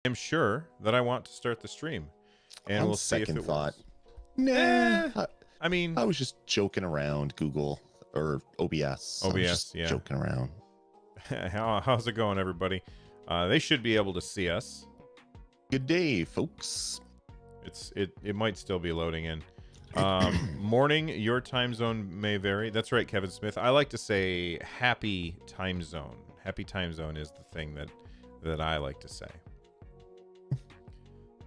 am sure that I want to start the stream, and we'll see if it works. Nah. I mean, I was just joking around. Google or OBS. OBS, yeah. Joking around. How's it going, everybody? They should be able to see us. Good day, folks. It might still be loading in. Morning, your time zone may vary. That's right, Kevin Smith. I like to say happy time zone. Happy time zone is the thing that I like to say.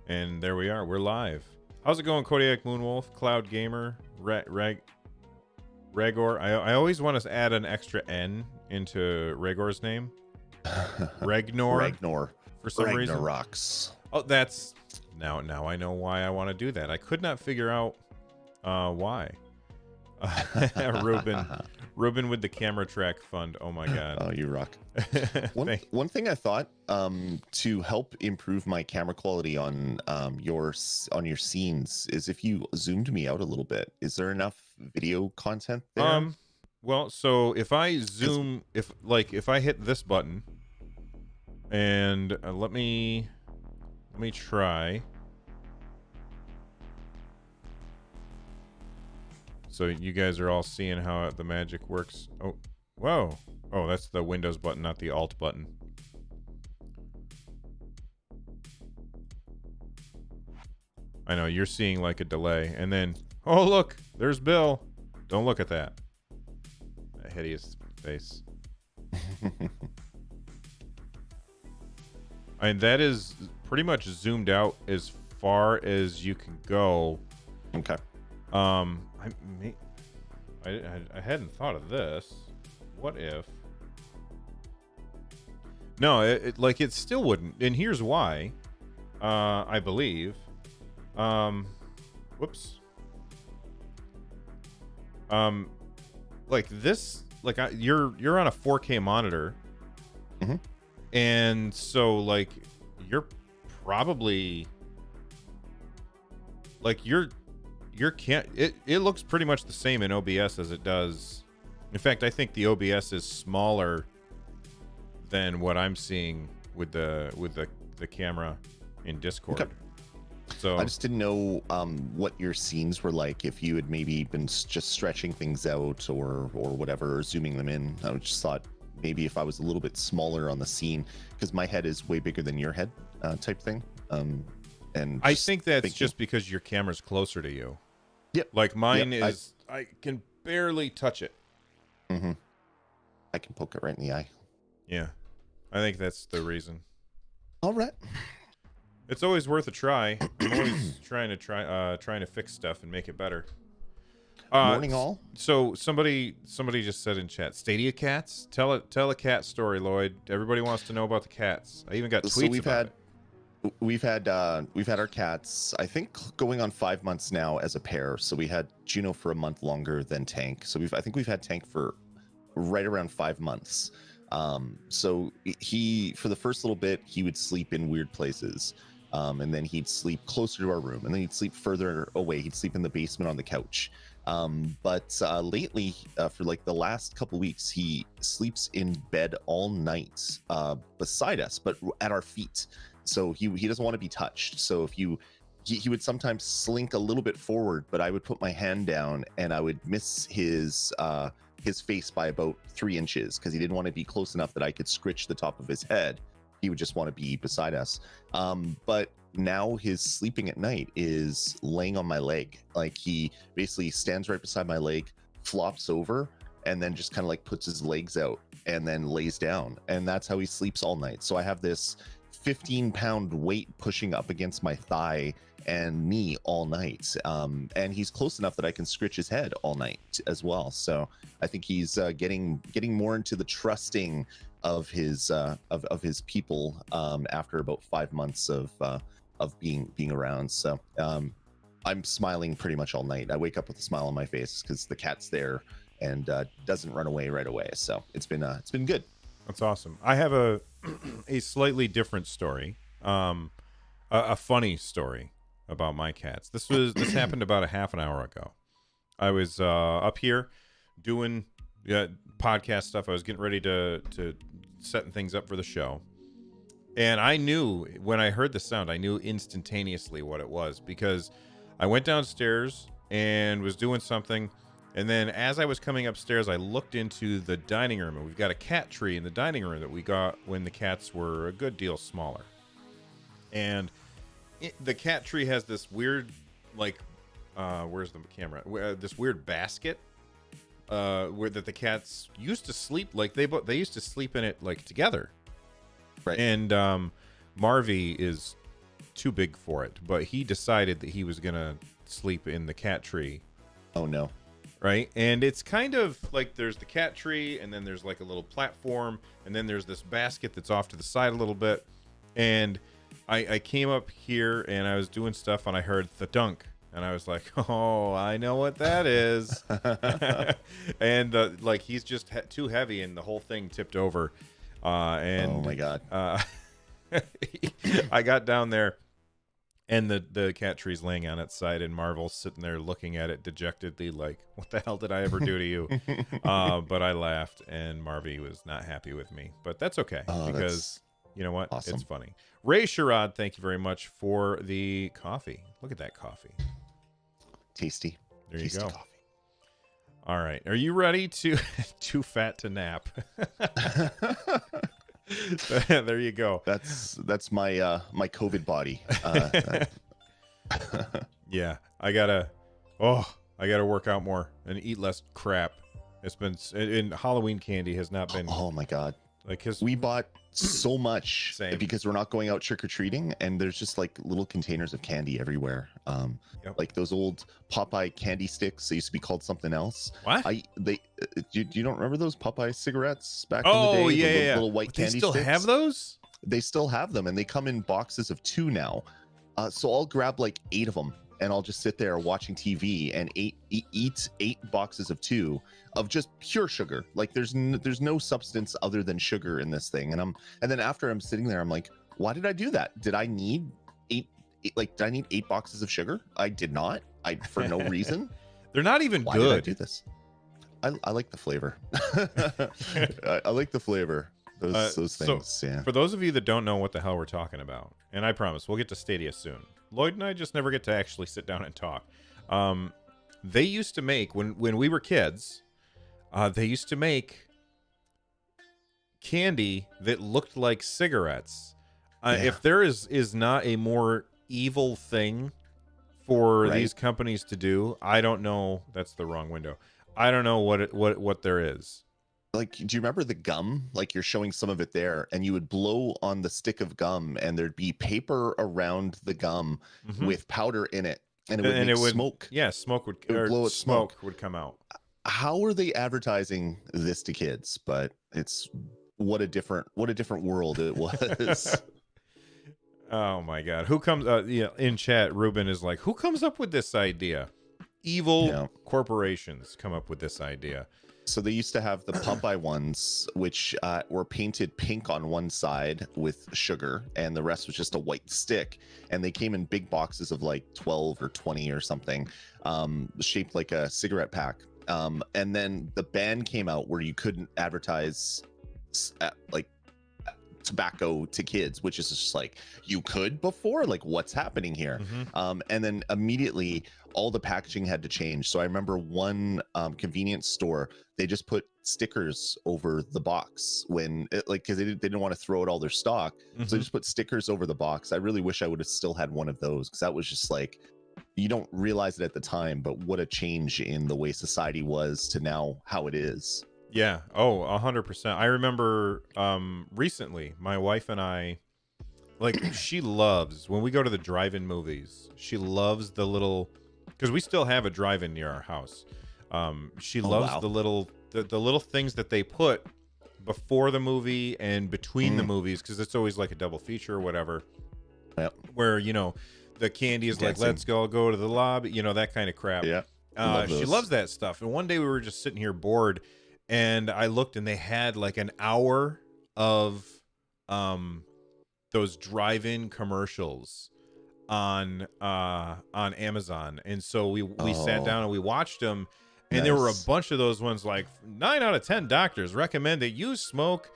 And there we are. We're live. How's it going, Kodiak Moonwolf, Cloud Gamer, Regor? I always want to add an extra N into Regor's name. Regnor. For some reason. Rocks. Oh, that's now I know why I want to do that. I could not figure out why. Ruben with the camera track fund. Oh my god. Oh, you rock. One thing I thought to help improve my camera quality on your scenes is if you zoomed me out a little bit. Is there enough video content there? Well, so if I zoom, if I hit this button, and let me try. So you guys are all seeing how the magic works. Oh, whoa. Oh, that's the Windows button, not the Alt button. I know, you're seeing like a delay. And then, oh, look, there's Bill. Don't look at that. That hideous face. And that is pretty much zoomed out as far as you can go. Okay. I hadn't thought of this. What if? No, it still wouldn't. And here's why. I believe. Whoops. Like this, like you're on a 4K monitor. Mm-hmm. And so like you're probably like it looks pretty much the same in OBS as it does. In fact, I think the OBS is smaller than what I'm seeing with the camera in Discord. Okay. So I just didn't know what your scenes were like, if you had maybe been just stretching things out or whatever, or zooming them in. I just thought maybe if I was a little bit smaller on the scene, because my head is way bigger than your head, type thing. And I think that's just because your camera's closer to you. Yep. Like mine is, I can barely touch it. Mm-hmm. I can poke it right in the eye. Yeah. I think that's the reason. All right. It's always worth a try. I'm always trying to fix stuff and make it better. Morning all. So somebody just said in chat, Stadiacast? Tell a cat story, Lloyd. Everybody wants to know about the cats. I even got tweets about it. We've had our cats, I think, going on 5 months now as a pair. So we had Juno for a month longer than Tank. So I think we've had Tank for right around 5 months. So he, for the first little bit, he would sleep in weird places. And then he'd sleep closer to our room, and then he'd sleep further away. He'd sleep in the basement on the couch. But lately, for like the last couple weeks, he sleeps in bed all night beside us, but at our feet. So he doesn't want to be touched. So if he would sometimes slink a little bit forward, but I would put my hand down and I would miss his face by about 3 inches because he didn't want to be close enough that I could scritch the top of his head. He would just want to be beside us. But now his sleeping at night is laying on my leg. Like he basically stands right beside my leg, flops over, and then just kind of like puts his legs out and then lays down. And that's how he sleeps all night. So I have this 15-pound weight pushing up against my thigh and knee all night. And he's close enough that I can scritch his head all night as well. So I think he's getting more into the trusting of his people after about 5 months of being around. So I'm smiling pretty much all night. I wake up with a smile on my face because the cat's there and doesn't run away right away. So it's been good. That's awesome. I have a slightly different story, a funny story about my cats. This happened about a half an hour ago. I was up here doing podcast stuff. I was getting ready to setting things up for the show, And I knew when I heard the sound, I knew instantaneously what it was, because I went downstairs and was doing something. And then as I was coming upstairs, I looked into the dining room, and we've got a cat tree in the dining room that we got when the cats were a good deal smaller. And the cat tree has this weird, like, where's the camera? This weird basket where that the cats used to sleep. Like they used to sleep in it like together. Right. And Marvy is too big for it, but he decided that he was gonna sleep in the cat tree. Oh no. Right. And it's kind of like there's the cat tree, and then there's like a little platform, and then there's this basket that's off to the side a little bit. And I came up here and I was doing stuff, and I heard the dunk, and I was like, oh, I know what that is. And like he's just too heavy, and the whole thing tipped over. And oh my god. I got down there, and the cat tree's laying on its side, and Marvel's sitting there looking at it dejectedly, like, what the hell did I ever do to you? But I laughed, and Marvy was not happy with me. But that's okay, because you know what? Awesome. It's funny. Ray Sherrod, thank you very much for the coffee. Look at that coffee. Tasty. There Tasty you go. Coffee. All right. Are you ready to too fat to nap? There you go. That's my my COVID body. Yeah, I gotta work out more and eat less crap. It's been, and Halloween candy has not been. Oh my god. Like we bought so much Same. because we're not going out trick-or-treating, and there's just like little containers of candy everywhere. Like those old Popeye candy sticks. They used to be called something else. What? You don't remember those Popeye cigarettes back Oh, in the day? yeah. Little white But candy they still sticks? have those? They still have them, and they come in boxes of 2 now. So I'll grab like 8 of them, and I'll just sit there watching TV and eat 8 boxes of 2 of just pure sugar. Like there's no substance other than sugar in this thing. And then after I'm sitting there, I'm like, why did I do that? Did I need 8 boxes of sugar? I did not. For no reason. They're not even Why good. did I do this? I like the flavor. I like the flavor. Those things. So, yeah. for those of you that don't know what the hell we're talking about, and I promise we'll get to Stadia soon. Lloyd and I just never get to actually sit down and talk. They used to make, when we were kids, they used to make candy that looked like cigarettes. If there is not a more evil thing for these companies to do, I don't know. That's the wrong window. I don't know what there is. Like, do you remember the gum? Like, you're showing some of it there, and you would blow on the stick of gum, and there'd be paper around the gum with powder in it, and it would make smoke. Yeah, smoke would blow smoke would come out. How are they advertising this to kids? But it's what a different world it was. Oh my god, who comes in chat? Ruben is like, who comes up with this idea? Evil corporations come up with this idea. So they used to have the Popeye ones, which were painted pink on one side with sugar, and the rest was just a white stick. And they came in big boxes of like 12 or 20 or something, shaped like a cigarette pack. And then the ban came out where you couldn't advertise like tobacco to kids, which is just like, you could before, like, what's happening here? And then immediately all the packaging had to change. So I remember one convenience store, they just put stickers over the box when because they didn't want to throw out all their stock. So they just put stickers over the box. I really wish I would have still had one of those, because that was just like, you don't realize it at the time, but what a change in the way society was to now how it is. Yeah. Oh, 100%. I remember recently, my wife and I, like, she loves, when we go to the drive-in movies, she loves the little, because we still have a drive-in near our house. She loves the little things that they put before the movie and between the movies, because it's always like a double feature or whatever. Yep. Where, the candy is like, let's go to the lobby, that kind of crap. Yeah. She loves that stuff. And one day we were just sitting here bored, and I looked, and they had like an hour of those drive-in commercials on Amazon. And so we sat down and we watched them, and there were a bunch of those ones like 9 out of 10 doctors recommend that you smoke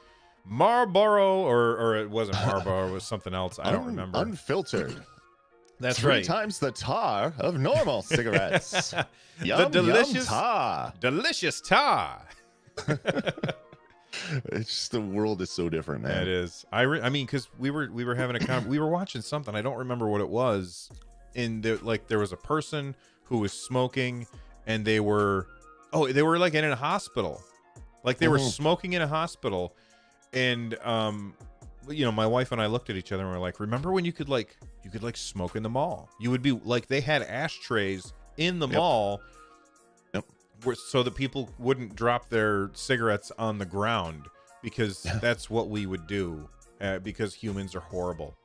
Marlboro, or it wasn't Marlboro, it was something else. I don't remember. Unfiltered. That's Three right. times the tar of normal cigarettes. The Yum, delicious yum, tar. delicious tar. It's just the world is so different, man. It is. I mean, because we were having we were watching something. I don't remember what it was. There was a person who was smoking, and they were like in a hospital, like they were smoking in a hospital, and my wife and I looked at each other and we're like, remember when you could smoke in the mall? You would be like, they had ashtrays in the mall. Yep. So that people wouldn't drop their cigarettes on the ground, because that's what we would do, because humans are horrible.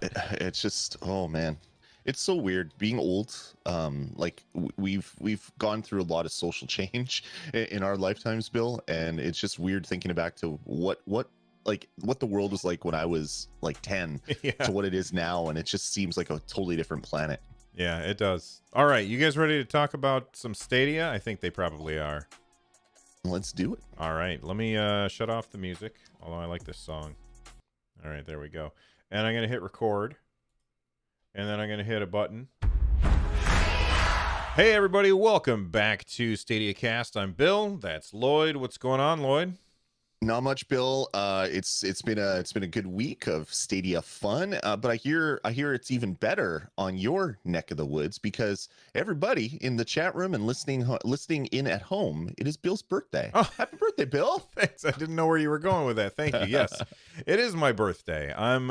It's just, oh man, it's so weird being old. Like we've gone through a lot of social change in our lifetimes, Bill, and it's just weird thinking back to what the world was like when I was like 10 to what it is now, and it just seems like a totally different planet. Yeah, it does. All right, you guys ready to talk about some Stadia? I think they probably are. Let's do it. All right, let me shut off the music, although I like this song. All right, there we go. And I'm going to hit record, and then I'm going to hit a button. Hey, everybody, welcome back to Stadiacast. I'm Bill. That's Lloyd. What's going on, Lloyd? Not much, Bill. It's been a good week of Stadia fun, but I hear it's even better on your neck of the woods, because everybody in the chat room and listening in at home, it is Bill's birthday. Oh, happy birthday, Bill! Thanks. I didn't know where you were going with that. Thank you. Yes, it is my birthday. I'm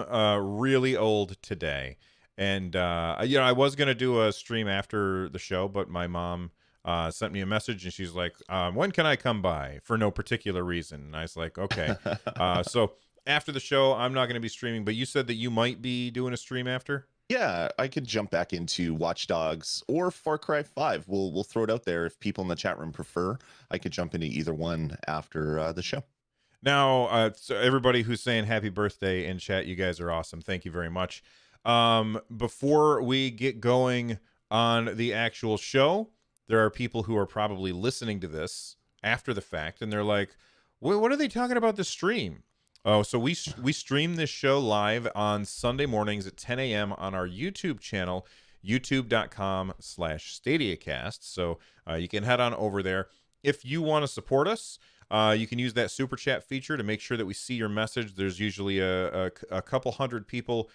really old today, and I was gonna do a stream after the show, but my mom sent me a message, and she's like, when can I come by, for no particular reason? And I was like, okay. So after the show, I'm not going to be streaming, but you said that you might be doing a stream after. Yeah, I could jump back into Watch Dogs or Far Cry 5. We'll throw it out there if people in the chat room prefer. I could jump into either one after the show. Now, so everybody who's saying happy birthday in chat, you guys are awesome. Thank you very much. Before we get going on the actual show, there are people who are probably listening to this after the fact, and they're like, what are they talking about the stream? Oh, so we stream this show live on Sunday mornings at 10 a.m. on our YouTube channel, youtube.com/Stadiacast. So you can head on over there. If you want to support us, you can use that super chat feature to make sure that we see your message. There's usually a couple hundred people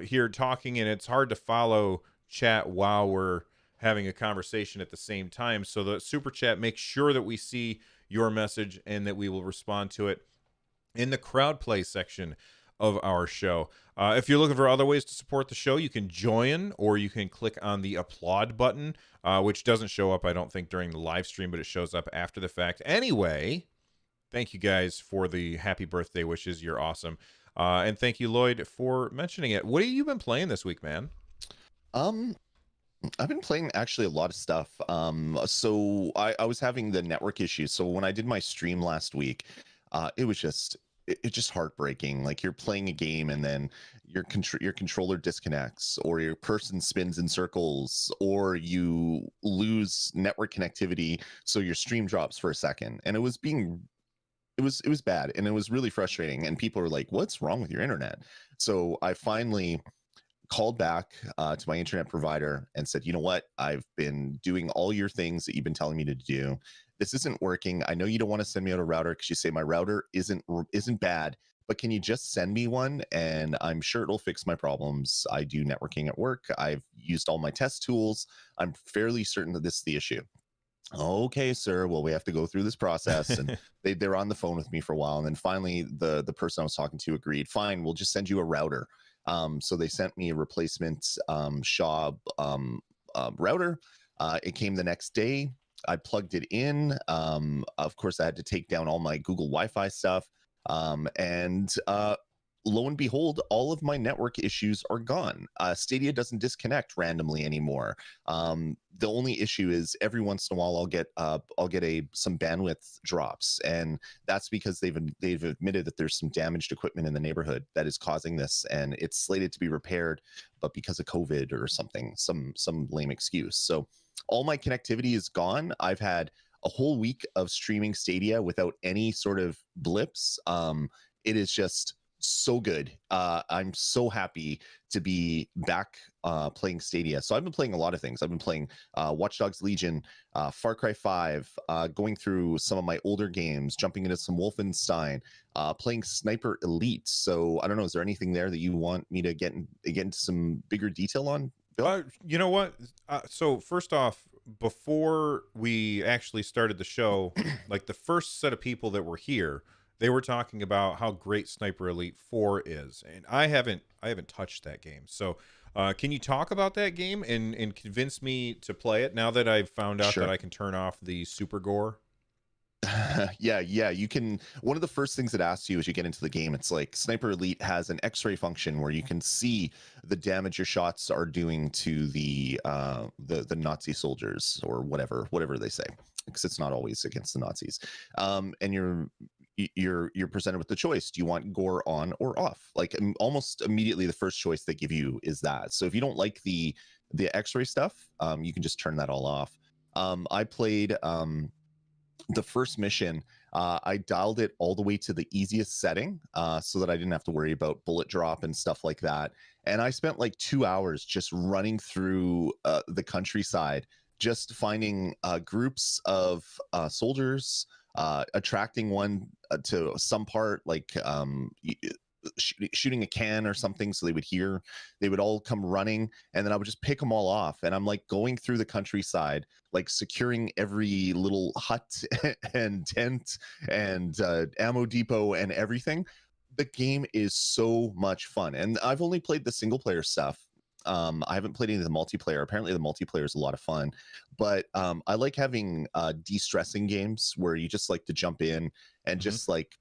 here talking, and it's hard to follow chat while we're having a conversation at the same time. So the super chat makes sure that we see your message and that we will respond to it in the crowd play section of our show. If you're looking for other ways to support the show, you can join, or you can click on the applaud button, which doesn't show up, I don't think, during the live stream, but it shows up after the fact. Anyway, thank you guys for the happy birthday wishes. You're awesome. And thank you, Lloyd, for mentioning it. What have you been playing this week, man? I've been playing actually a lot of stuff. So I was having the network issues. So when I did my stream last week, it was just heartbreaking. Like, you're playing a game and then your controller disconnects, or your person spins in circles, or you lose network connectivity, so your stream drops for a second. And it was bad, and it was really frustrating. And people were like, "What's wrong with your internet?" So I finally called back to my internet provider and said, you know what, I've been doing all your things that you've been telling me to do. This isn't working. I know you don't want to send me out a router because you say my router isn't bad, but can you just send me one? And I'm sure it'll fix my problems. I do networking at work. I've used all my test tools. I'm fairly certain that this is the issue. Okay, sir. Well, we have to go through this process. And they're on the phone with me for a while. And then finally, the person I was talking to agreed, fine, we'll just send you a router. So they sent me a replacement Shaw router. It came the next day. I plugged it in. Of course, I had to take down all my Google Wi-Fi stuff. And lo and behold, all of my network issues are gone. Stadia doesn't disconnect randomly anymore. The only issue is every once in a while I'll get some bandwidth drops, and that's because they've admitted that there's some damaged equipment in the neighborhood that is causing this, and it's slated to be repaired, but because of COVID or something, some lame excuse. So all my connectivity is gone. I've had a whole week of streaming Stadia without any sort of blips. it is just so good. I'm so happy to be back playing Stadia. So I've been playing a lot of things. I've been playing Watch Dogs Legion, Far Cry 5, going through some of my older games, jumping into some Wolfenstein, playing Sniper Elite. So I don't know, is there anything there that you want me to get into some bigger detail on, Bill? You know what? So first off, before we actually started the show, like the first set of people that were here, they were talking about how great Sniper Elite 4 is, and I haven't touched that game. So, can you talk about that game and convince me to play it now that I've found out that Sure. I can turn off the super gore? Yeah, you can. One of the first things it asks you as you get into the game, it's like Sniper Elite has an X-ray function where you can see the damage your shots are doing to the Nazi soldiers, or whatever they say, because it's not always against the Nazis. And you're presented with the choice: do you want gore on or off? Like, almost immediately the first choice they give you is that. So if you don't like the X-ray stuff, you can just turn that all off. I played the first mission. I dialed it all the way to the easiest setting, so that I didn't have to worry about bullet drop and stuff like that. And I spent like 2 hours just running through the countryside, just finding groups of soldiers, attracting one to some part, like shooting a can or something, so they would all come running, and then I would just pick them all off. And I'm like going through the countryside, like securing every little hut and tent and ammo depot and everything. The game is so much fun, and I've only played the single player stuff. I haven't played any of the multiplayer. Apparently the multiplayer is a lot of fun, but I like having de-stressing games where you just like to jump in and Mm-hmm. just like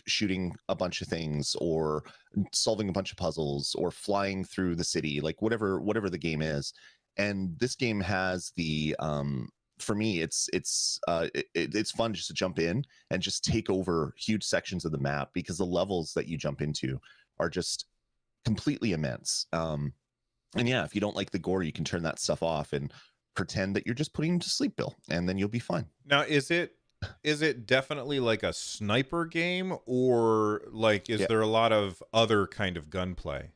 shooting a bunch of things, or solving a bunch of puzzles, or flying through the city, like whatever the game is. And this game has the for me, it's fun just to jump in and just take over huge sections of the map, because the levels that you jump into are just completely immense. And yeah, if you don't like the gore, you can turn that stuff off and pretend that you're just putting him to sleep, Bill, and then you'll be fine. Now, is it definitely like a sniper game, or like is Yeah. there a lot of other kind of gunplay?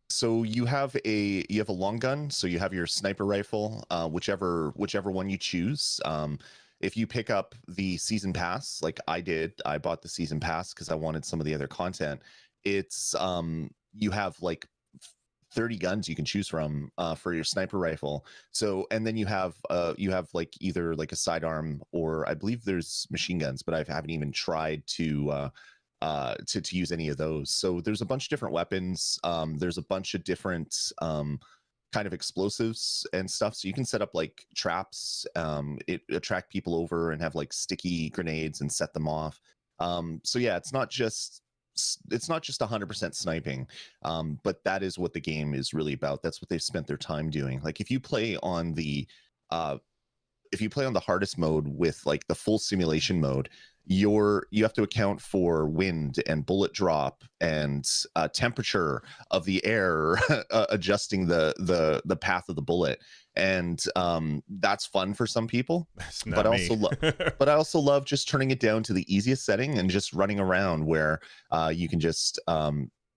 So you have a long gun, so you have your sniper rifle, whichever one you choose. If you pick up the season pass, like I did, I bought the season pass because I wanted some of the other content. It's you have like 30 guns you can choose from for your sniper rifle. So, and then you have like either like a sidearm, or I believe there's machine guns, but I haven't even tried to use any of those. So there's a bunch of different weapons. There's a bunch of different kind of explosives and stuff. So you can set up like traps, it attract people over, and have like sticky grenades and set them off. So yeah, it's not just 100% sniping, but that is what the game is really about. That's what they've spent their time doing. Like uh, if you play on the hardest mode with like the full simulation mode, you have to account for wind and bullet drop and temperature of the air, adjusting the path of the bullet. And that's fun for some people, That's but not me. I also love just turning it down to the easiest setting and just running around, where you can just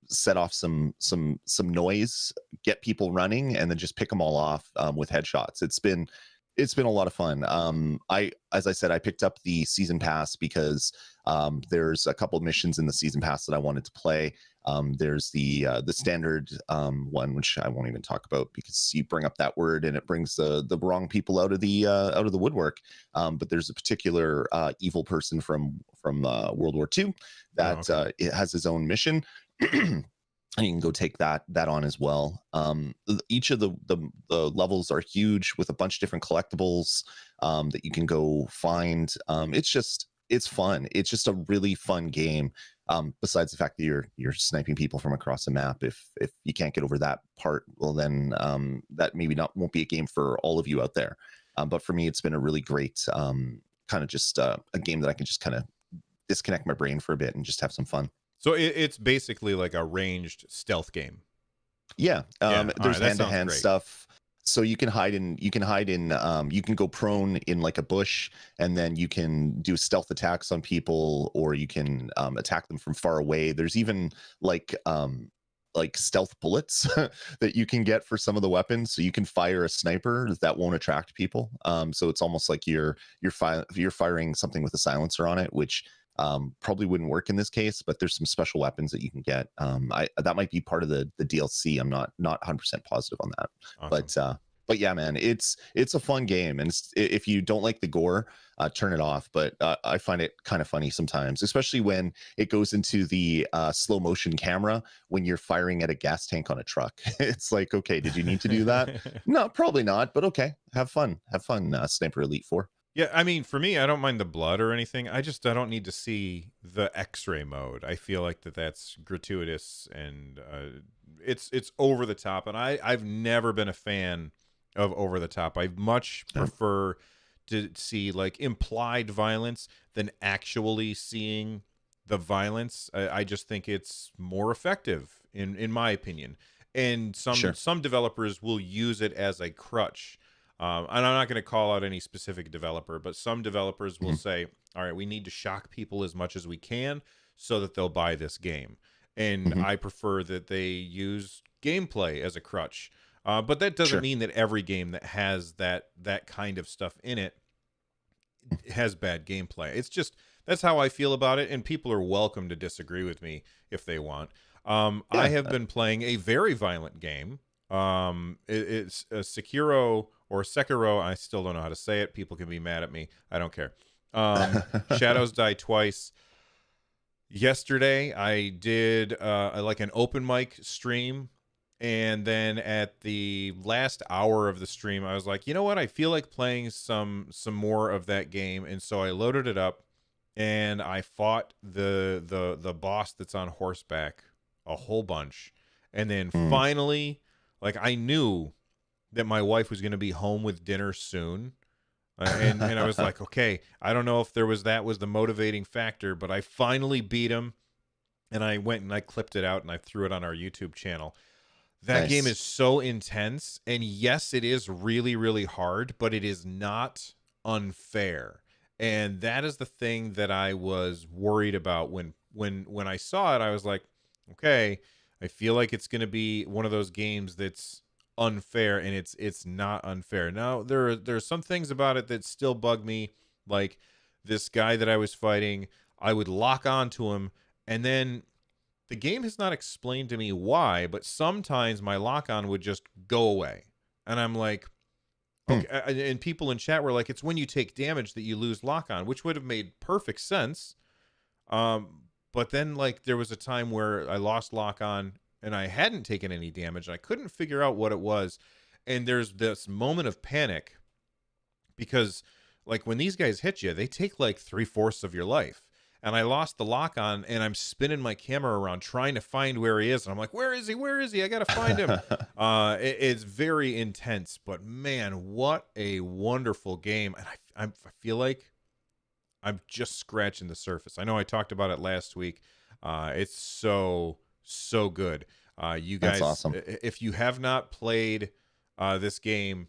set off some noise, get people running, and then just pick them all off with headshots. It's been a lot of fun. As I said, I picked up the season pass because there's a couple of missions in the season pass that I wanted to play. There's the standard one, which I won't even talk about because you bring up that word and it brings the wrong people out of the woodwork. But there's a particular evil person from World War II that Oh, okay. it has his own mission. And you can go take that on as well. Each of the levels are huge, with a bunch of different collectibles that you can go find. It's fun. It's just a really fun game. Besides the fact that you're sniping people from across the map. If you can't get over that part, well then that maybe won't be a game for all of you out there. But for me, it's been a really great kind of just a game that I can just kind of disconnect my brain for a bit and just have some fun. So it's basically like a ranged stealth game. Yeah, Yeah. All there's right. That sounds hand-to-hand great. stuff. So you can go prone in like a bush, and then you can do stealth attacks on people, or you can attack them from far away. There's even like stealth bullets that you can get for some of the weapons. So you can fire a sniper that won't attract people. So it's almost like you're firing something with a silencer on it, which probably wouldn't work in this case. But there's some special weapons that you can get. That might be part of the DLC. I'm not 100% positive on that. Awesome. But yeah, man, it's a fun game, and if you don't like the gore, turn it off. But I find it kind of funny sometimes, especially when it goes into the slow motion camera when you're firing at a gas tank on a truck. It's like, okay, did you need to do that? No, probably not. But okay, have fun, Sniper Elite 4. Yeah, I mean, for me, I don't mind the blood or anything. I don't need to see the X-ray mode. I feel like that's gratuitous, and it's over the top. And I've never been a fan of over the top. I much prefer to see like implied violence than actually seeing the violence. I just think it's more effective in my opinion. And some developers will use it as a crutch. And I'm not going to call out any specific developer, but some developers will say, all right, we need to shock people as much as we can so that they'll buy this game. And I prefer that they use gameplay as a crutch. But that doesn't mean that every game that has that kind of stuff in it has bad gameplay. It's just, that's how I feel about it. And people are welcome to disagree with me if they want. I have been playing a very violent game. It's a Sekiro or Sekiro. I still don't know how to say it. People can be mad at me. I don't care. Shadows Die Twice. Yesterday, I did like an open mic stream. And then at the last hour of the stream, I was like, you know what? I feel like playing some more of that game. And so I loaded it up and I fought the boss that's on horseback a whole bunch. And then finally, like, I knew that my wife was going to be home with dinner soon. And I was like, okay, I don't know if that was the motivating factor, but I finally beat him. And I went and I clipped it out and I threw it on our YouTube channel. That game is so intense, and yes, it is really, really hard, but it is not unfair. And that is the thing that I was worried about when I saw it. I was like, okay, I feel like it's going to be one of those games that's unfair, and it's not unfair. Now, there's some things about it that still bug me, like this guy that I was fighting, I would lock onto him, and then the game has not explained to me why, but sometimes my lock-on would just go away. And I'm like, okay. And people in chat were like, it's when you take damage that you lose lock-on, which would have made perfect sense. But then, like, there was a time where I lost lock-on and I hadn't taken any damage. And I couldn't figure out what it was. And there's this moment of panic because, like, when these guys hit you, they take, like, 3/4 of your life. And I lost the lock on, and I'm spinning my camera around trying to find where he is. And I'm like, where is he? Where is he? I got to find him. It's very intense. But, man, what a wonderful game. And I feel like I'm just scratching the surface. I know I talked about it last week. It's so good. You guys, that's awesome. If you have not played this game,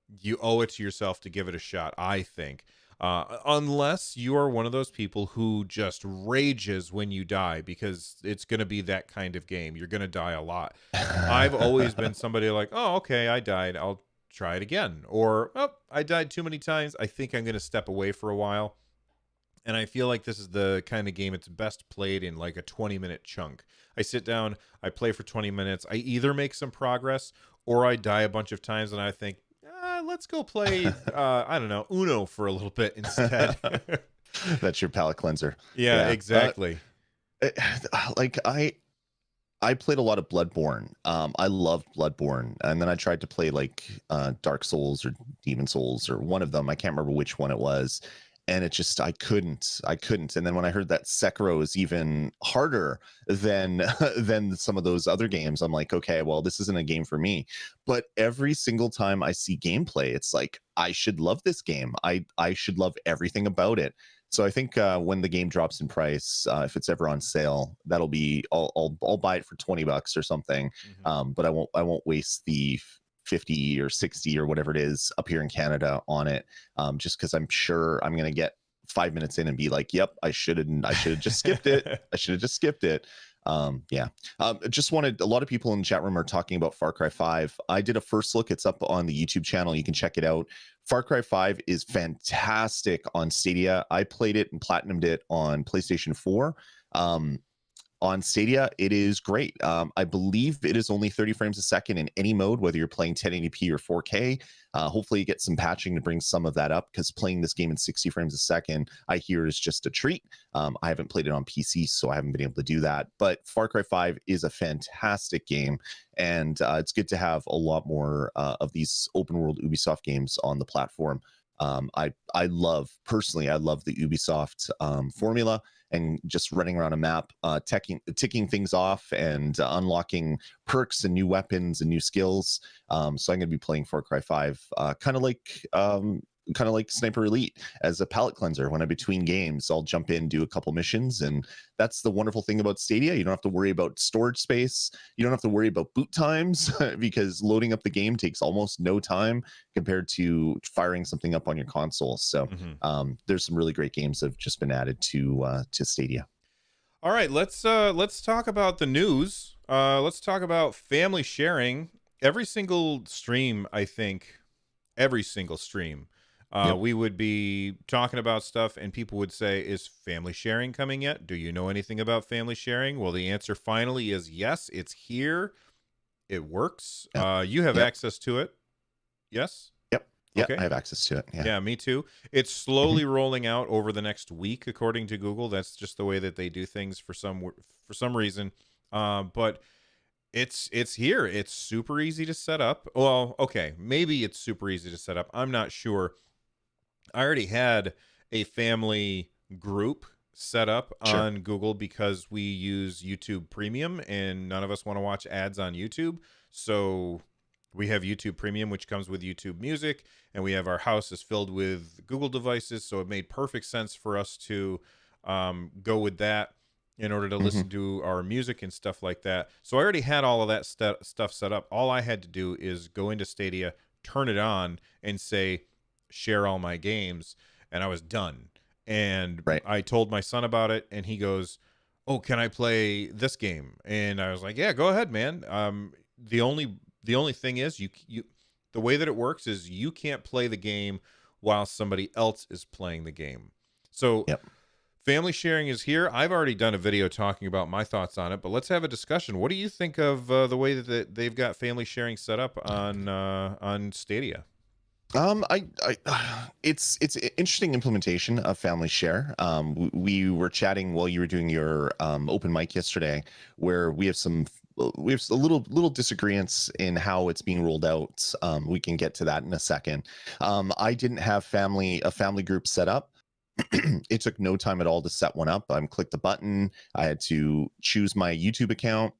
you owe it to yourself to give it a shot, I think. Unless you are one of those people who just rages when you die, because it's going to be that kind of game. You're going to die a lot. I've always been somebody like, oh, okay, I died. I'll try it again. Or, oh, I died too many times. I think I'm going to step away for a while. And I feel like this is the kind of game it's best played in like a 20-minute chunk. I sit down, I play for 20 minutes. I either make some progress or I die a bunch of times and I think, let's go play, I don't know, Uno for a little bit instead. That's your palate cleanser. Yeah, exactly. Like I played a lot of Bloodborne. I loved Bloodborne, and then I tried to play like Dark Souls or Demon Souls or one of them. I can't remember which one it was, and it just I couldn't. And then when I heard that Sekiro is even harder than than some of those other games, I'm like, okay, well, this isn't a game for me. But every single time I see gameplay, it's like I should love this game. I should love everything about it. So I think when the game drops in price, if it's ever on sale, that'll be I'll buy it for $20 or something. But I won't waste the 50 or 60 or whatever it is up here in Canada on it, just because I'm sure I'm going to get 5 minutes in and be like, yep, I should have just skipped it. I should have just skipped it. Yeah. Just wanted, a lot of people in the chat room are talking about Far Cry 5. I did a first look. It's up on the YouTube channel. You can check it out. Far Cry 5 is fantastic on Stadia. I played it and platinumed it on PlayStation 4. On Stadia, it is great. I believe it is only 30 frames a second in any mode, whether you're playing 1080p or 4K. Hopefully you get some patching to bring some of that up, because playing this game in 60 frames a second, I hear, is just a treat. I haven't played it on PC, so I haven't been able to do that. But Far Cry 5 is a fantastic game, and it's good to have a lot more of these open world Ubisoft games on the platform. I love the Ubisoft formula, and just running around a map, ticking things off and unlocking perks and new weapons and new skills. So I'm going to be playing Far Cry 5, kind of like Sniper Elite, as a palate cleanser. When I'm between games, I'll jump in, do a couple missions, and that's the wonderful thing about Stadia. You don't have to worry about storage space. You don't have to worry about boot times because loading up the game takes almost no time compared to firing something up on your console. So there's some really great games that have just been added to Stadia. All right, let's talk about the news. Let's talk about family sharing. Every single stream, I think, we would be talking about stuff, and people would say, is family sharing coming yet? Do you know anything about family sharing? Well, the answer finally is yes, it's here. It works. You have access to it. Yes? Yeah, okay. I have access to it. Yeah, me too. It's slowly rolling out over the next week, according to Google. That's just the way that they do things for some reason. But it's here. It's super easy to set up. Well, okay, maybe it's super easy to set up. I'm not sure. I already had a family group set up on Google because we use YouTube Premium, and none of us want to watch ads on YouTube. So we have YouTube Premium, which comes with YouTube Music, and we have our house is filled with Google devices. So it made perfect sense for us to go with that in order to listen to our music and stuff like that. So I already had all of that stuff set up. All I had to do is go into Stadia, turn it on, and say, share all my games, and I was done. And I told my son about it, and he goes, oh, can I play this game? And I was like, yeah, go ahead, man. The only thing is, you the way that it works is you can't play the game while somebody else is playing the game. So family sharing is here. I've already done a video talking about my thoughts on it, but let's have a discussion. What do you think of the way that they've got family sharing set up on Stadia? It's an interesting implementation of family share. We were chatting while you were doing your open mic yesterday, where we have a little disagreements in how it's being rolled out. We can get to that in a second. I didn't have a family group set up. It took no time at all to set one up. I clicked the button. I had to choose my YouTube account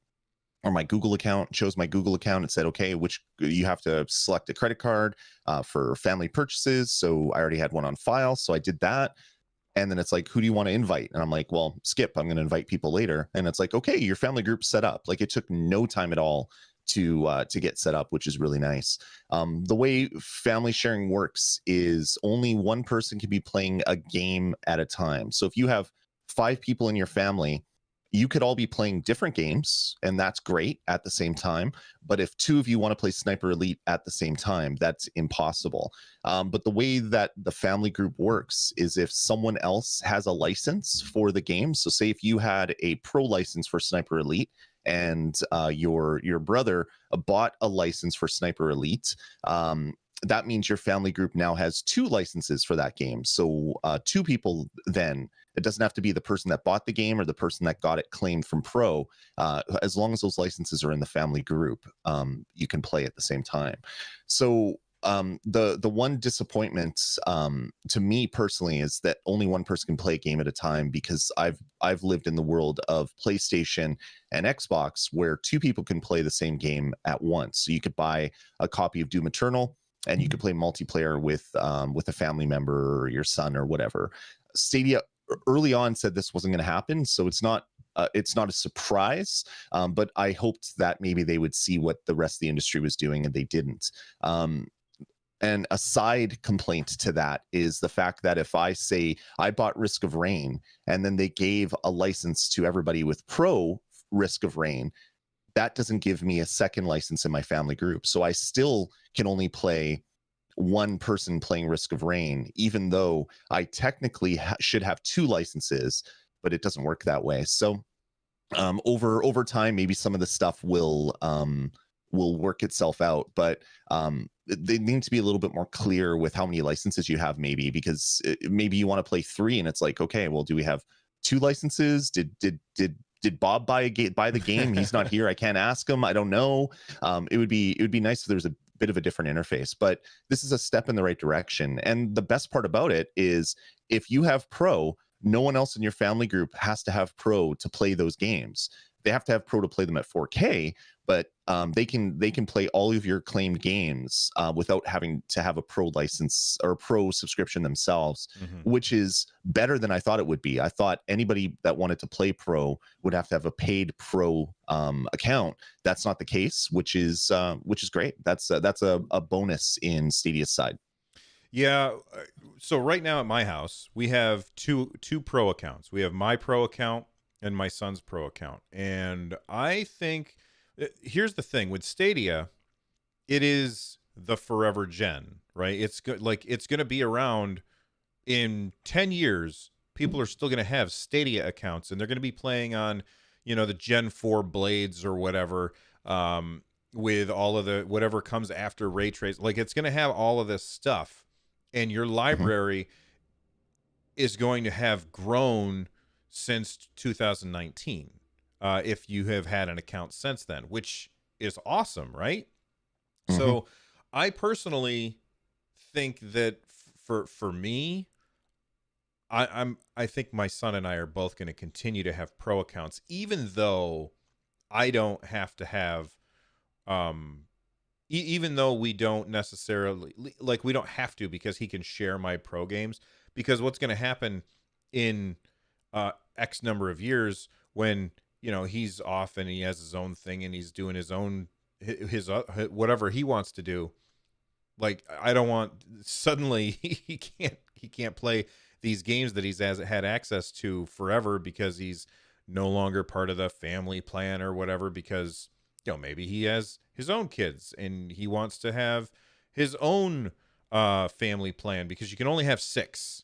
or my Google account, chose my Google account. It said, okay, which you have to select a credit card for family purchases. So I already had one on file. So I did that. And then it's like, who do you want to invite? And I'm like, well, skip, I'm going to invite people later. And it's like, okay, your family group's set up. Like, it took no time at all to get set up, which is really nice. The way family sharing works is only one person can be playing a game at a time. So if you have 5 people in your family, you could all be playing different games, and that's great at the same time. But if 2 of you want to play Sniper Elite at the same time, that's impossible. But the way that the family group works is if someone else has a license for the game. So say if you had a pro license for Sniper Elite, and your brother bought a license for Sniper Elite, that means your family group now has 2 licenses for that game. So 2 people then. It doesn't have to be the person that bought the game or the person that got it claimed from Pro. As long as those licenses are in the family group, you can play at the same time. So the one disappointment to me personally is that only one person can play a game at a time, because I've lived in the world of PlayStation and Xbox where 2 people can play the same game at once. So you could buy a copy of Doom Eternal and you could play multiplayer with a family member or your son or whatever. Stadia early on said this wasn't going to happen, so it's not it's not a surprise, but I hoped that maybe they would see what the rest of the industry was doing, and they didn't. And a side complaint to that is the fact that if I say I bought Risk of Rain and then they gave a license to everybody with Pro Risk of Rain, that doesn't give me a second license in my family group. So I still can only play one person playing Risk of Rain, even though I technically should have two licenses, but it doesn't work that way. So over time, maybe some of the stuff will work itself out, but they need to be a little bit more clear with how many licenses you have, maybe, because maybe you want to play 3 and it's like, okay, well, do we have 2 licenses? Did Bob buy the game? He's not here. I can't ask him. I don't know. It would be nice if there was a bit of a different interface, but this is a step in the right direction. And the best part about it is if you have Pro, no one else in your family group has to have Pro to play those games. They have to have Pro to play them at 4K, but they can play all of your claimed games without having to have a Pro license or a Pro subscription themselves, which is better than I thought it would be. I thought anybody that wanted to play Pro would have to have a paid Pro account. That's not the case, which is great. That's a bonus in Stadia's side. Yeah. So right now at my house, we have two Pro accounts. We have my Pro account and my son's Pro account. And I think here's the thing with Stadia, it is the forever gen, right? It's it's going to be around in 10 years. People are still going to have Stadia accounts, and they're going to be playing on, the Gen 4 blades or whatever, with all of the whatever comes after ray trace. Like, it's going to have all of this stuff, and your library is going to have grown since 2019, if you have had an account since then, which is awesome, right? So I personally think that for me, I think my son and I are both going to continue to have Pro accounts, even though I don't have to have, even though we don't necessarily, like, we don't have to, because he can share my Pro games. Because what's going to happen in X number of years, when he's off and he has his own thing and he's doing his own his whatever he wants to do, like, I don't want suddenly he can't play these games that he's had access to forever because he's no longer part of the family plan or whatever, because maybe he has his own kids and he wants to have his own family plan, because you can only have 6.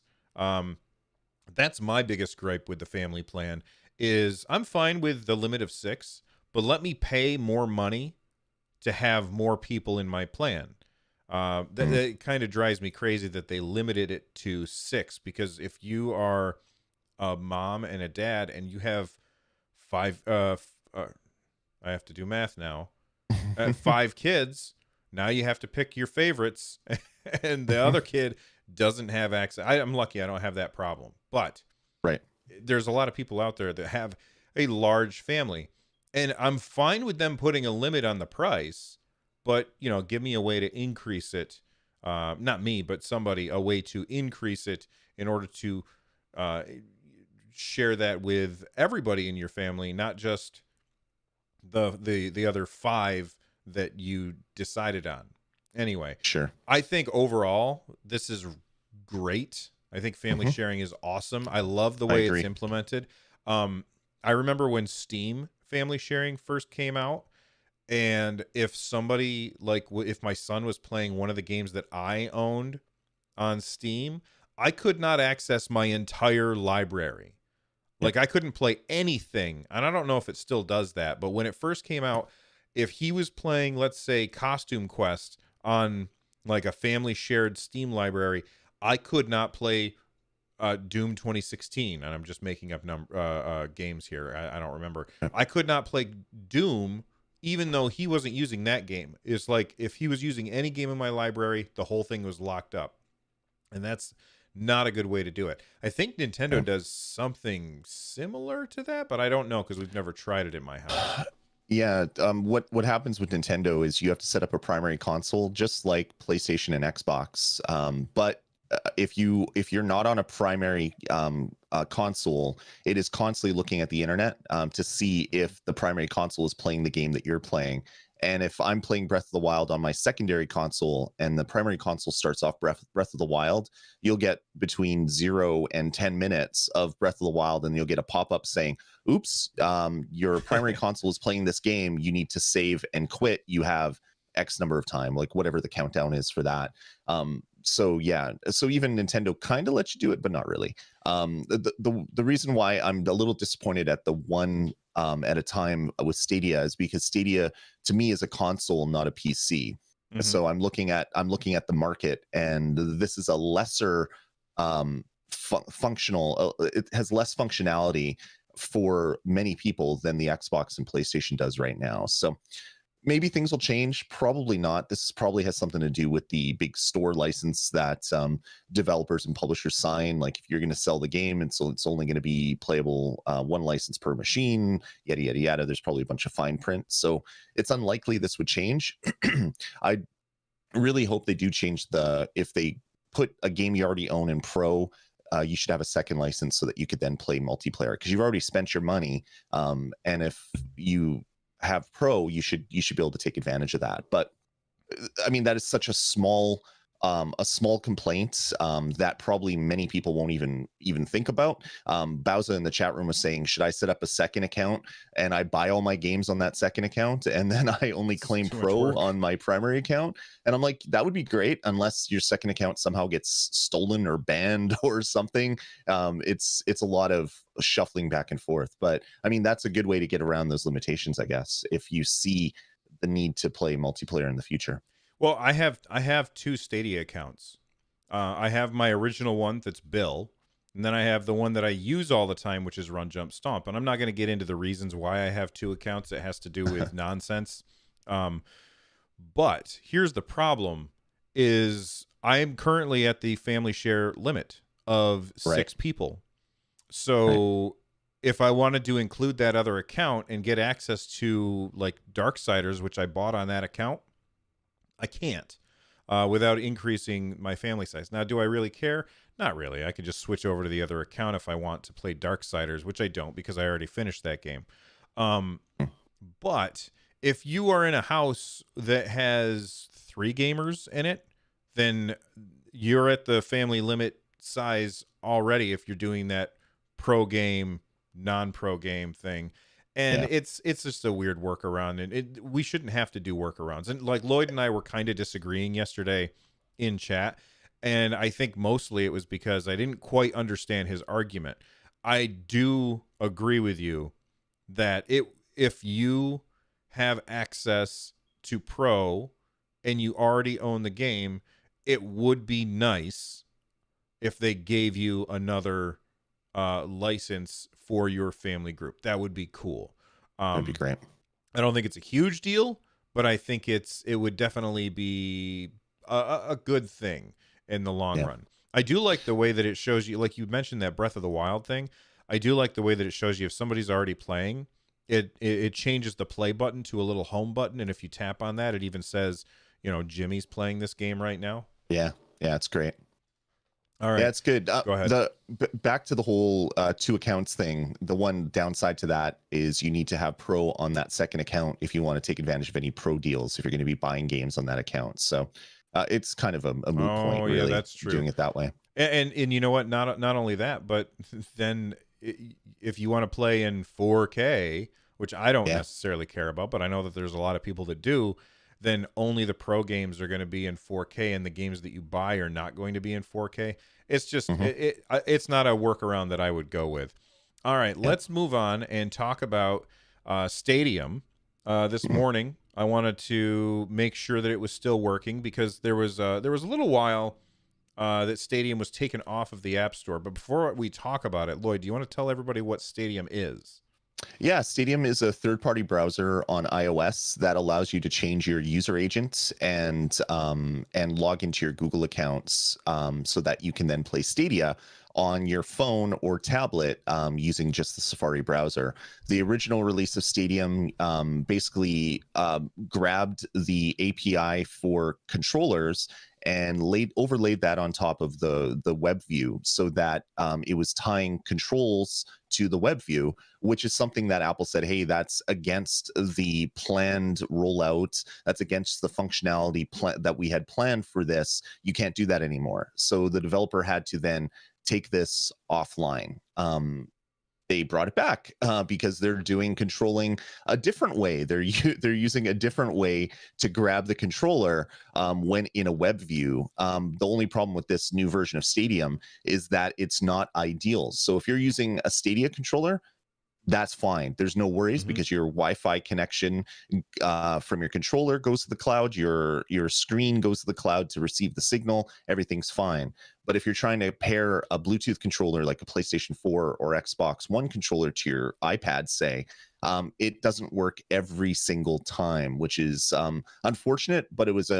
That's my biggest gripe with the family plan, is I'm fine with the limit of 6, but let me pay more money to have more people in my plan. That kind of drives me crazy that they limited it to 6, because if you are a mom and a dad and you have 5, I have to do math now, 5 kids, now you have to pick your favorites, and the other kid doesn't have access. I'm lucky I don't have that problem, but there's a lot of people out there that have a large family, and I'm fine with them putting a limit on the price, but give me a way to increase it, not me, but somebody, a way to increase it in order to share that with everybody in your family, not just the other 5 that you decided on. Anyway, sure. I think overall this is great. I think family sharing is awesome. I love the way it's implemented. I remember when Steam family sharing first came out, and if somebody, like, if my son was playing one of the games that I owned on Steam, I could not access my entire library. Like, I couldn't play anything, and I don't know if it still does that, but when it first came out, if he was playing, let's say, Costume Quest on, like, a family shared Steam library, I could not play Doom 2016, and I'm just making up games here. I don't remember. I could not play Doom, even though he wasn't using that game. It's like, if he was using any game in my library, the whole thing was locked up, and that's not a good way to do it. I think Nintendo does something similar to that, but I don't know, because we've never tried it in my house. Yeah, what happens with Nintendo is you have to set up a primary console, just like PlayStation and Xbox. But if you're not on a primary console, it is constantly looking at the internet to see if the primary console is playing the game that you're playing. And if I'm playing Breath of the Wild on my secondary console and the primary console starts off Breath of the Wild, you'll get between 0 and 10 minutes of Breath of the Wild, and you'll get a pop-up saying, oops, your primary console is playing this game. You need to save and quit. You have X number of time, like whatever the countdown is for that. So yeah, so even Nintendo kind of lets you do it, but not really. The reason why I'm a little disappointed at the one at a time with Stadia is because Stadia to me is a console, not a PC. So I'm looking at the market, and this is a lesser functional. It has less functionality for many people than the Xbox and PlayStation does right now. So maybe things will change. Probably not. This probably has something to do with the big store license that developers and publishers sign. Like if you're going to sell the game, and so it's only going to be playable one license per machine, yada, yada, yada. There's probably a bunch of fine print. So it's unlikely this would change. I really hope they do change if they put a game you already own in Pro, you should have a second license so that you could then play multiplayer, because you've already spent your money. And if you have Pro, you should be able to take advantage of that. But I mean, that is such a small complaint that probably many people won't even think about. Bowser in the chat room was saying, should I set up a second account and I buy all my games on that second account, and then I only claim Pro on my primary account? And I'm like, that would be great, unless your second account somehow gets stolen or banned or something. It's a lot of shuffling back and forth. But I mean, that's a good way to get around those limitations, I guess, if you see the need to play multiplayer in the future. Well, I have two Stadia accounts. I have my original one that's Bill, and then I have the one that I use all the time, which is Run Jump Stomp. And I'm not going to get into the reasons why I have two accounts. It has to do with nonsense. But here's the problem: is I am currently at the family share limit of 6 people. So if I wanted to include that other account and get access to like Darksiders, which I bought on that account, I can't without increasing my family size. Now, do I really care? Not really. I could just switch over to the other account if I want to play Darksiders, which I don't because I already finished that game. But if you are in a house that has 3 gamers in it, then you're at the family limit size already if you're doing that pro game, non-pro game thing. And it's just a weird workaround, and we shouldn't have to do workarounds. And like Lloyd and I were kind of disagreeing yesterday in chat, and I think mostly it was because I didn't quite understand his argument. I do agree with you that if you have access to Pro and you already own the game, it would be nice if they gave you another license for your family group. That would be cool. That'd be great. I don't think it's a huge deal, but I think it would definitely be a good thing in the long run. I do like the way that it shows you, like you mentioned that Breath of the Wild thing. I do like the way that it shows you if somebody's already playing, it changes the play button to a little home button, and if you tap on that, it even says, Jimmy's playing this game right now. Yeah, it's great. All right. Yeah, it's good. Go ahead. Back to the whole 2 accounts thing. The one downside to that is you need to have Pro on that second account if you want to take advantage of any Pro deals, if you're going to be buying games on that account. So it's kind of a moot point, really. Yeah, that's true. Doing it that way. And you know what? Not only that, but then if you want to play in 4K, which I don't necessarily care about, but I know that there's a lot of people that do, then only the Pro games are going to be in 4K, and the games that you buy are not going to be in 4K. It's just it's not a workaround that I would go with. All right, let's move on and talk about Stadium. This morning, I wanted to make sure that it was still working because there was a little while that Stadium was taken off of the App Store. But before we talk about it, Lloyd, do you want to tell everybody what Stadium is? Yeah, Stadium is a third-party browser on iOS that allows you to change your user agent and log into your Google accounts so that you can then play Stadia on your phone or tablet using just the Safari browser. The original release of Stadium basically grabbed the API for controllers and overlaid that on top of the web view, so that it was tying controls to the web view, which is something that Apple said, hey, that's against the planned rollout. That's against the functionality that we had planned for this. You can't do that anymore. So the developer had to then take this offline. They brought it back because they're doing controlling a different way. They're using a different way to grab the controller when in a web view. The only problem with this new version of Stadium is that it's not ideal. So if you're using a Stadia controller, that's fine. There's no worries because your Wi-Fi connection from your controller goes to the cloud. Your screen goes to the cloud to receive the signal. Everything's fine. But if you're trying to pair a Bluetooth controller like a PlayStation 4 or Xbox One controller to your iPad, say, it doesn't work every single time, which is unfortunate. But it's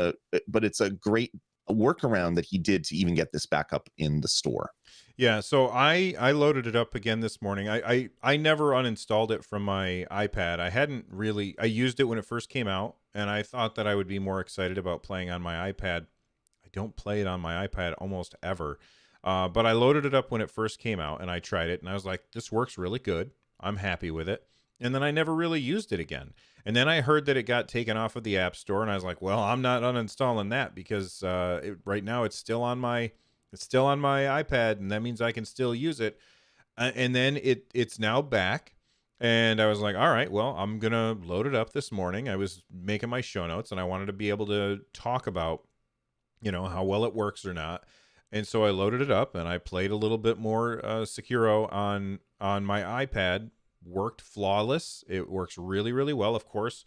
a great workaround that he did to even get this back up in the store. Yeah, so I loaded it up again this morning. I never uninstalled it from my iPad. I used it when it first came out, and I thought that I would be more excited about playing on my iPad. I don't play it on my iPad almost ever. But I loaded it up when it first came out, and I tried it, and I was like, this works really good. I'm happy with it. And then I never really used it again. And then I heard that it got taken off of the App Store, and I was like, well, I'm not uninstalling that because right now it's still on my iPad, and that means I can still use it. And then it's now back, and I was like, all right, well, I'm gonna load it up this morning. I was making my show notes, and I wanted to be able to talk about, how well it works or not. And so I loaded it up, and I played a little bit more Sekiro on my iPad. Worked flawless. It works really, really well. Of course,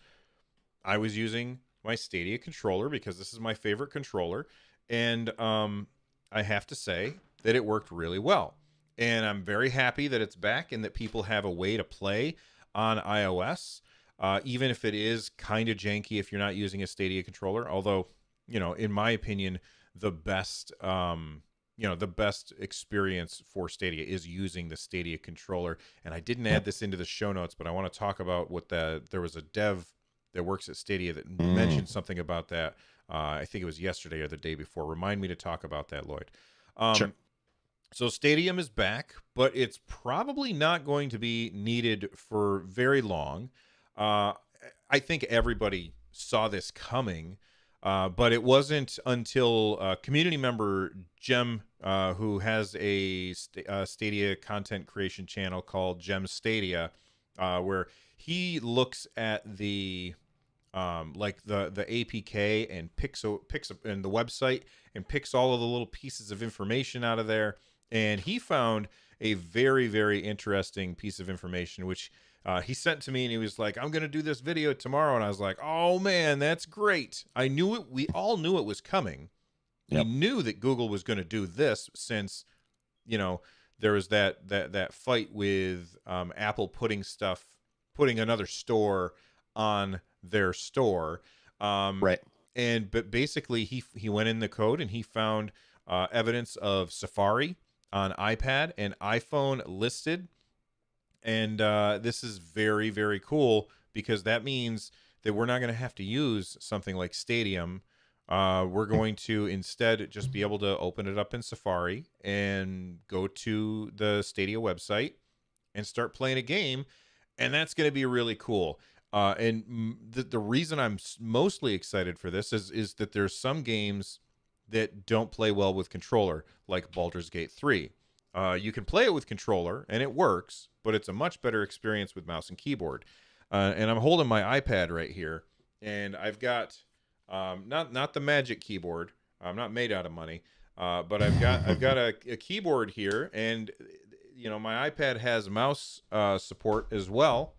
I was using my Stadia controller because this is my favorite controller, and I have to say that it worked really well. And I'm very happy that it's back and that people have a way to play on iOS, even if it is kind of janky if you're not using a Stadia controller. Although, in my opinion, the best experience for Stadia is using the Stadia controller. And I didn't add this into the show notes, but I want to talk about there was a dev that works at Stadia that mentioned something about that. I think it was yesterday or the day before. Remind me to talk about that, Lloyd. Sure. So Stadium is back, but it's probably not going to be needed for very long. I think everybody saw this coming, but it wasn't until community member Gem, who has a Stadia content creation channel called Gem Stadia, where he looks at the like the APK and picks and the website and picks all of the little pieces of information out of there. And he found a very, very interesting piece of information, which he sent to me, and he was like, I'm going to do this video tomorrow. And I was like, oh man, that's great. I knew it. We all knew it was coming. Yep. We knew that Google was going to do this since, there was that fight with Apple putting another store on their store. Right. But basically he went in the code and he found evidence of Safari on iPad and iPhone listed. And this is very, very cool because that means that we're not going to have to use something like Stadium. We're going to instead just be able to open it up in Safari and go to the Stadia website and start playing a game. And that's going to be really cool. And the reason I'm mostly excited for this is that there's some games that don't play well with controller, like Baldur's Gate 3. You can play it with controller, and it works, but it's a much better experience with mouse and keyboard. And I'm holding my iPad right here, and I've got not the Magic keyboard. I'm not made out of money, but I've got a keyboard here, and my iPad has mouse support as well.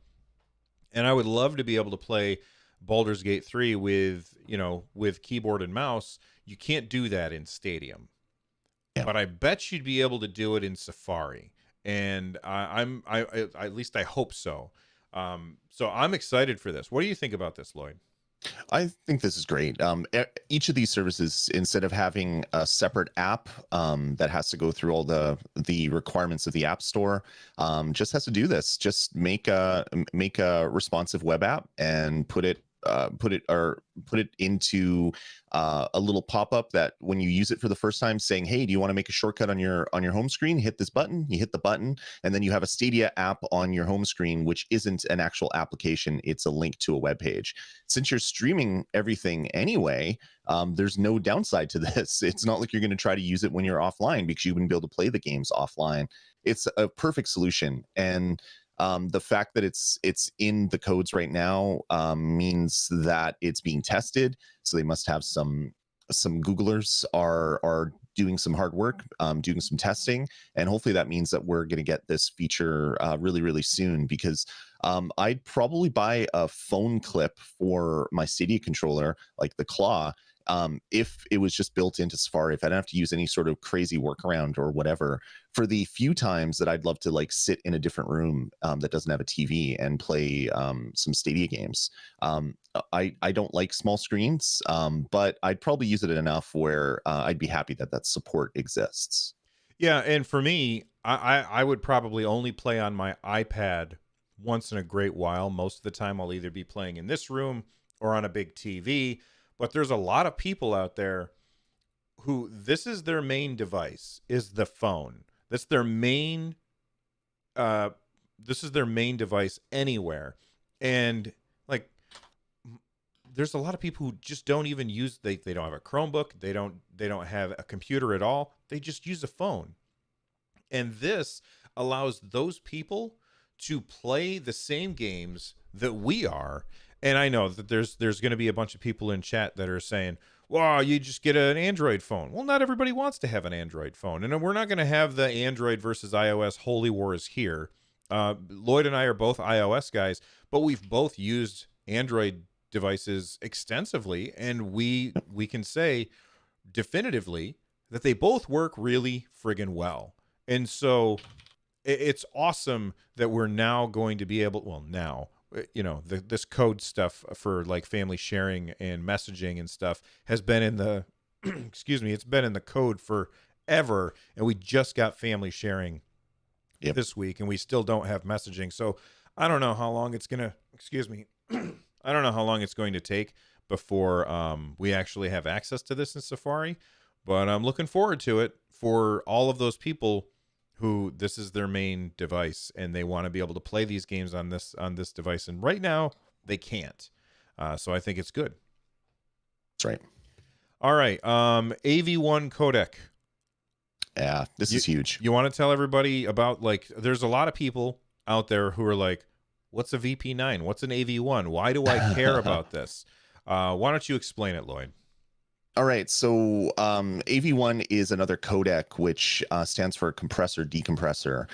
And I would love to be able to play Baldur's Gate 3 with keyboard and mouse. You can't do that in Stadium. Yeah. But I bet you'd be able to do it in Safari. And I at least I hope so. So I'm excited for this. What do you think about this, Lloyd? I think this is great. Each of these services, instead of having a separate app that has to go through all the requirements of the App Store, just has to do this. Just make a responsive web app and put it put it into a little pop-up that when you use it for the first time, saying, hey, do you want to make a shortcut on your home screen? Hit this button. You hit the button, and then you have a Stadia app on your home screen, which isn't an actual application. It's a link to a web page. Since you're streaming everything anyway, there's no downside to this. It's not like you're going to try to use it when you're offline, because you wouldn't be able to play the games offline. It's a perfect solution. And the fact that it's in the codes right now means that it's being tested. So they must have some Googlers are doing some hard work, doing some testing, and hopefully that means that we're going to get this feature really, really soon. Because I'd probably buy a phone clip for my Stadia controller, like the Claw, if it was just built into Safari, if I don't have to use any sort of crazy workaround or whatever, for the few times that I'd love to like sit in a different room that doesn't have a TV and play some Stadia games. I don't like small screens, but I'd probably use it enough where I'd be happy that that support exists. Yeah, and for me, I would probably only play on my iPad once in a great while. Most of the time, I'll either be playing in this room or on a big TV. But there's a lot of people out there who this is their main device, is the phone. That's their main this is their main device anywhere. And like there's a lot of people who just don't even use they don't have a Chromebook, they don't have a computer at all. They just use a phone. And this allows those people to play the same games that we are. And I know that there's going to be a bunch of people in chat that are saying, "Wow, you just get an Android phone." Well, not everybody wants to have an Android phone, and we're not going to have the Android versus iOS holy wars here. Lloyd and I are both iOS guys, but we've both used Android devices extensively, and we can say definitively that they both work really friggin' well. And so it's awesome that we're now going to be able, well, now, you know, this code stuff for like family sharing and messaging and stuff has been in the, excuse me, it's been in the code forever. And we just got family sharing this week, and we still don't have messaging. So I don't know how long it's going to, excuse me, I don't know how long it's going to take before we actually have access to this in Safari, but I'm looking forward to it for all of those people who this is their main device and they want to be able to play these games on this device. And right now they can't. So I think it's good. That's right. All right. AV1 codec. Yeah, this is huge. You want to tell everybody about, like, there's a lot of people out there who are like, what's a VP9? What's an AV1? Why do I care about this? Why don't you explain it, Lloyd? All right, so AV1 is another codec, which stands for compressor decompressor.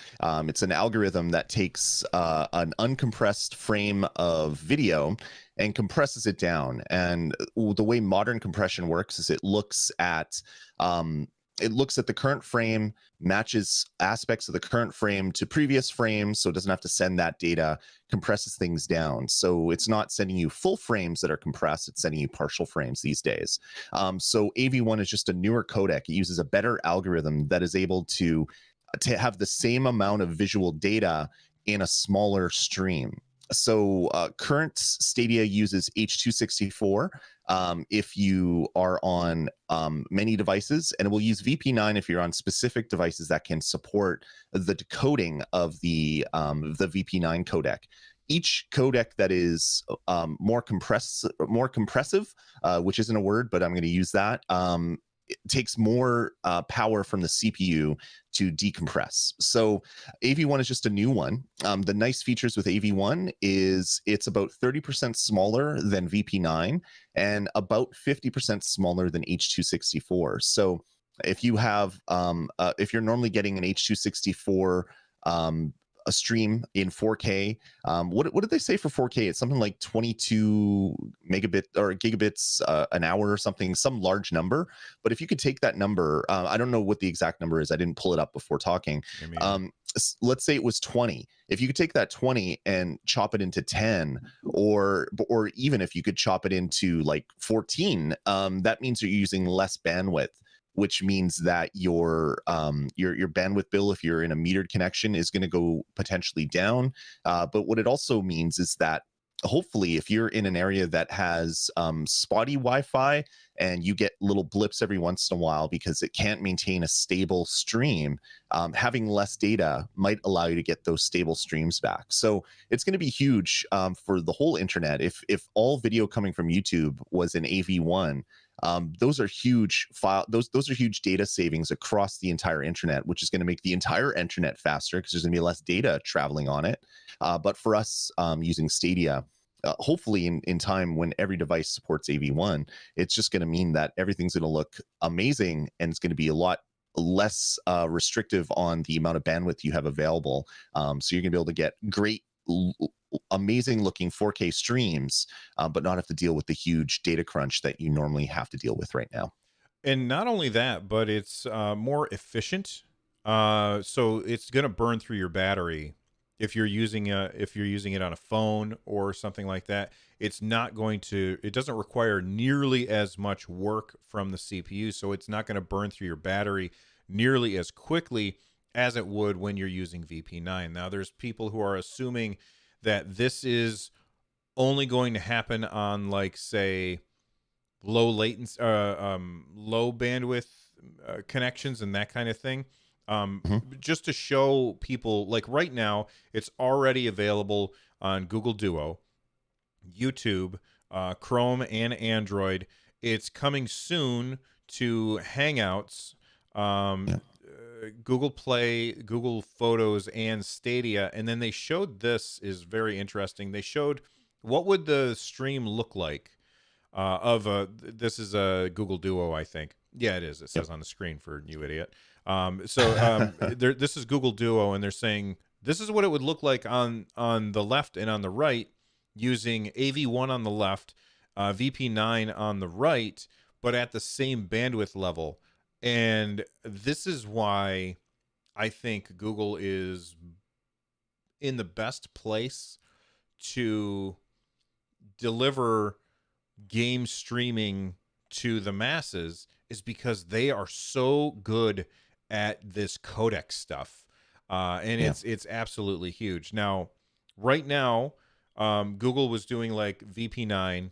It's an algorithm that takes an uncompressed frame of video and compresses it down. And the way modern compression works is it looks at the current frame, matches aspects of the current frame to previous frames, so it doesn't have to send that data, compresses things down. So it's not sending you full frames that are compressed, it's sending you partial frames these days. So AV1 is just a newer codec. It uses a better algorithm that is able to have the same amount of visual data in a smaller stream. So current Stadia uses H.264 if you are on many devices, and it will use VP9 if you're on specific devices that can support the decoding of the VP9 codec. Each codec that is more compressive, which isn't a word, but I'm going to use that, it takes more power from the CPU to decompress. So AV1 is just a new one. The nice features with AV1 is it's about 30% smaller than VP9 and about 50% smaller than H.264. So if you have, if you're normally getting an H.264 a stream in 4K. What did they say for 4K? It's something like 22 megabit or gigabits an hour or something, some large number. But if you could take that number, I don't know what the exact number is. I didn't pull it up before talking. Let's say it was 20. If you could take that 20 and chop it into 10, or even if you could chop it into like 14, that means you're using less bandwidth, which means that your bandwidth bill, if you're in a metered connection, is going to go potentially down. But what it also means is that hopefully, if you're in an area that has spotty Wi-Fi and you get little blips every once in a while because it can't maintain a stable stream, having less data might allow you to get those stable streams back. So it's going to be huge for the whole internet. If all video coming from YouTube was in AV1, those are huge file. Those are huge data savings across the entire internet, which is going to make the entire internet faster because there's going to be less data traveling on it. But for us using Stadia, hopefully in time when every device supports AV1, it's just going to mean that everything's going to look amazing and it's going to be a lot less restrictive on the amount of bandwidth you have available. So you're going to be able to get great, amazing looking 4K streams, but not have to deal with the huge data crunch that you normally have to deal with right now. And not only that, but it's more efficient. So it's going to burn through your battery if you're using it on a phone or something like that. It's not going to. It doesn't require nearly as much work from the CPU, so it's not going to burn through your battery nearly as quickly as it would when you're using VP9. Now, there's people who are assuming that this is only going to happen on, like, say, low latency, low bandwidth connections and that kind of thing. Mhm. Just to show people, like right now, it's already available on Google Duo, YouTube, Chrome, and Android. It's coming soon to Hangouts, Yeah. Google Play, Google Photos, and Stadia. And then they showed, this is very interesting. They showed what would the stream look like of a, this is a Google Duo, I think. Yeah, it is. It Yep. says on the screen for you idiot. This is Google Duo, and they're saying this is what it would look like on the left and on the right, using AV1 on the left, VP9 on the right, but at the same bandwidth level. And this is why I think Google is in the best place to deliver game streaming to the masses, is because they are so good at this codec stuff, and Yeah. it's absolutely huge. Now, right now, Google was doing like VP9,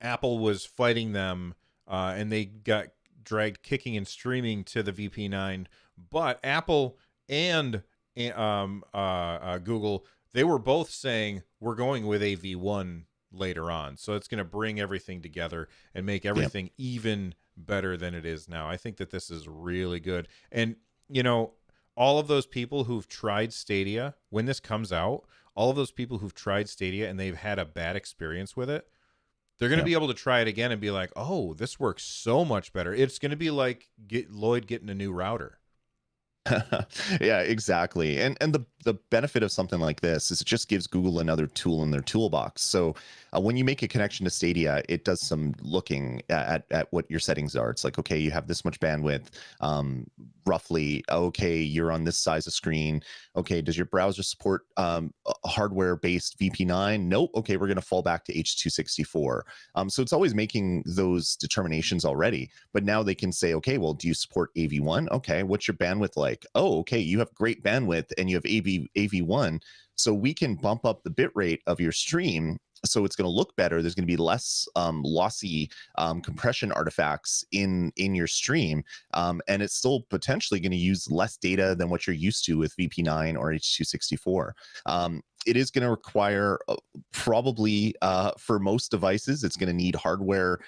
Apple was fighting them, and they got dragged kicking and streaming to the VP9. But Apple and Google, they were both saying we're going with AV1 later on. So it's going to bring everything together and make Yeah. everything even better than it is now. I think that this is really good. And, you know, all of those people who've tried Stadia, when this comes out, all of those people who've tried Stadia and they've had a bad experience with it, they're going to Yeah. be able to try it again and be like, oh, this works so much better. It's going to be like Lloyd getting a new router. Yeah, exactly. And the benefit of something like this is it just gives Google another tool in their toolbox. So when you make a connection to Stadia, it does some looking at what your settings are. It's like, okay, you have this much bandwidth, roughly. Okay, you're on this size of screen. Okay, does your browser support hardware-based VP9? Nope. Okay, we're going to fall back to H.264. So it's always making those determinations already. But now they can say, okay, well, do you support AV1? Okay, what's your bandwidth like? Oh, okay, you have great bandwidth and you have AV1. So we can bump up the bit rate of your stream. So it's going to look better. There's going to be less lossy compression artifacts in your stream, and it's still potentially going to use less data than what you're used to with VP9 or H.264. It is going to require probably for most devices, it's going to need hardware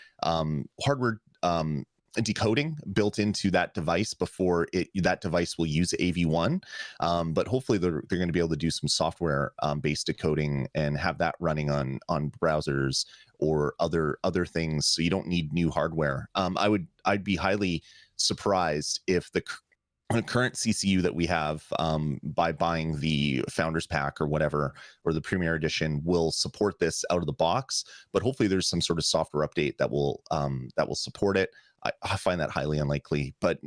decoding built into that device before that device will use AV1. But hopefully they're going to be able to do some software based decoding and have that running on browsers or other things. So you don't need new hardware. I'd be highly surprised if the current CCU that we have, by buying the Founders Pack or whatever, or the Premier Edition, will support this out of the box. But hopefully, there's some sort of software update that will support it. I find that highly unlikely, but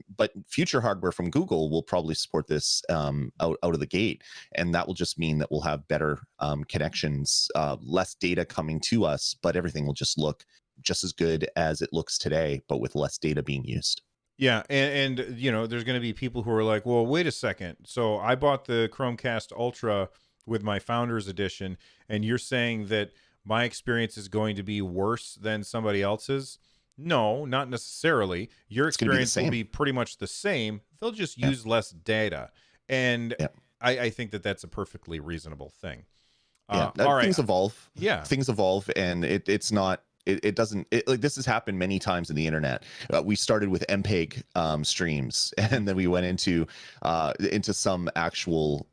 future hardware from Google will probably support this out of the gate, and that will just mean that we'll have better connections, less data coming to us, but everything will just look just as good as it looks today, but with less data being used. Yeah, and you know, there's going to be people who are like, "Well, wait a second. So I bought the Chromecast Ultra with my Founders Edition, and you're saying that my experience is going to be worse than somebody else's. No, not necessarily. Your It's going to be the experience will same. be pretty much the same. They'll just Yeah. use less data. And Yeah. I think that that's a perfectly reasonable thing. Yeah. All right. Things evolve. Yeah. Things evolve, and it's not. It doesn't like this has happened many times in the internet. We started with MPEG streams, and then we went into some actual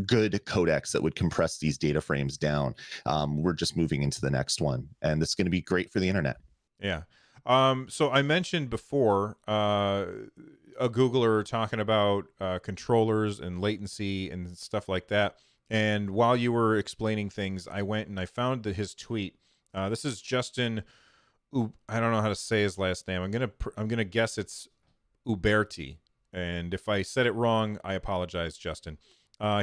good codecs that would compress these data frames down. We're just moving into the next one, and this is going to be great for the internet. Yeah. So I mentioned before a Googler talking about controllers and latency and stuff like that. And while you were explaining things, I went and I found his tweet. This is Justin. I don't know how to say his last name. I'm gonna guess it's Uberti. And if I said it wrong, I apologize, Justin.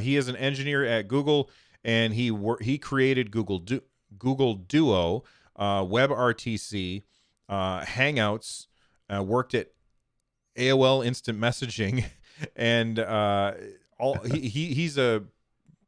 He is an engineer at Google, and he created Google Duo, WebRTC, Hangouts, worked at AOL Instant Messaging, and he's a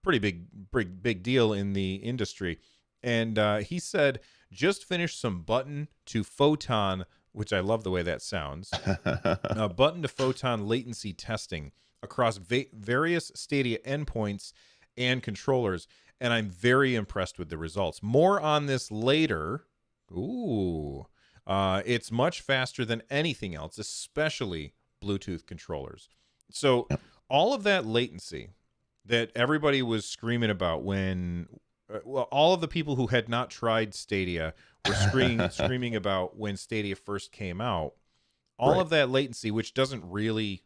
pretty big deal in the industry. And he said, just finished some button to photon, which I love the way that sounds, button to photon latency testing across various Stadia endpoints and controllers, and I'm very impressed with the results. More on this later. Ooh. It's much faster than anything else, especially Bluetooth controllers. So all of that latency that everybody was screaming about when, all of the people who had not tried Stadia were screaming about when Stadia first came out. All of that latency, which doesn't really,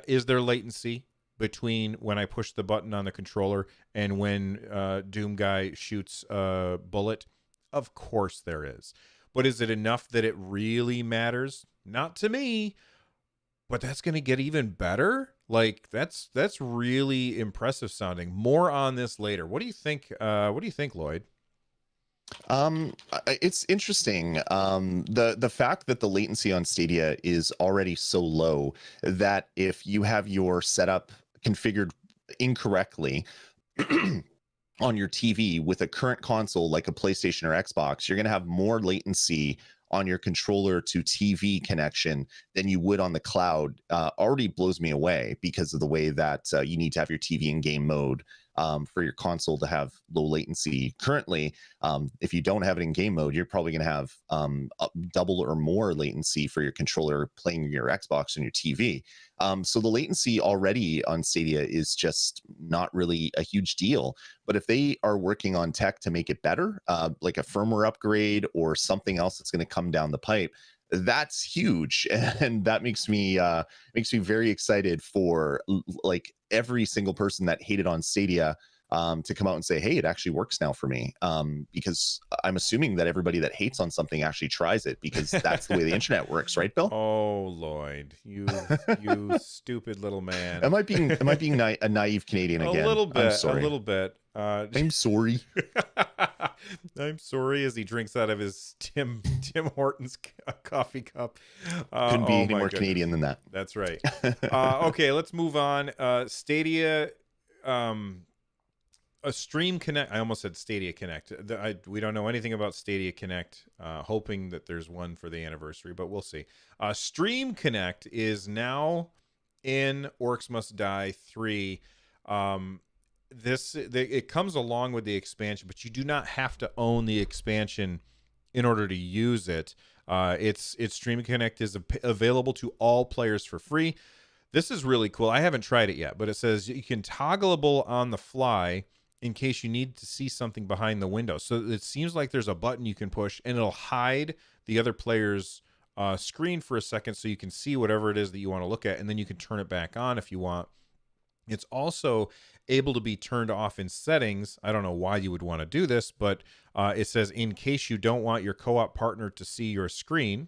is there latency between when I push the button on the controller and when Doom Guy shoots a bullet? Of course there is. But is it enough that it really matters? Not to me. But that's going to get even better. Like that's really impressive sounding. More on this later. What do you think? What do you think, Lloyd? It's interesting. The fact that the latency on Stadia is already so low that if you have your setup configured incorrectly on your TV with a current console like a PlayStation or Xbox, you're going to have more latency on your controller to TV connection than you would on the cloud. Already blows me away because of the way that you need to have your TV in game mode for your console to have low latency. Currently, if you don't have it in game mode, you're probably going to have double or more latency for your controller playing your Xbox and your TV. So the latency already on Stadia is just not really a huge deal. But if they are working on tech to make it better, like a firmware upgrade or something else that's going to come down the pipe, that's huge, and that makes me very excited for like every single person that hated on Stadia to come out and say, hey, it actually works now for me, because I'm assuming that everybody that hates on something actually tries it, because that's the way the internet works, right, Bill? Oh, Lloyd, you stupid little man. Am I being a naive Canadian again? A little bit. I'm sorry. A little bit. I'm sorry. I'm sorry, as he drinks out of his Tim Hortons coffee cup. Couldn't be any more Canadian than that. That's right. Okay, let's move on. Stadia, a Stream Connect. I almost said Stadia Connect. We don't know anything about Stadia Connect. Hoping that there's one for the anniversary, but we'll see. Stream Connect is now in Orcs Must Die 3. It comes along with the expansion, but you do not have to own the expansion in order to use it. Its Stream Connect is available to all players for free. This is really cool. I haven't tried it yet, but it says you can toggleable on the fly in case you need to see something behind the window. So it seems like there's a button you can push, and it'll hide the other player's screen for a second so you can see whatever it is that you want to look at, and then you can turn it back on if you want. It's also able to be turned off in settings. I don't know why you would want to do this, but it says in case you don't want your co-op partner to see your screen.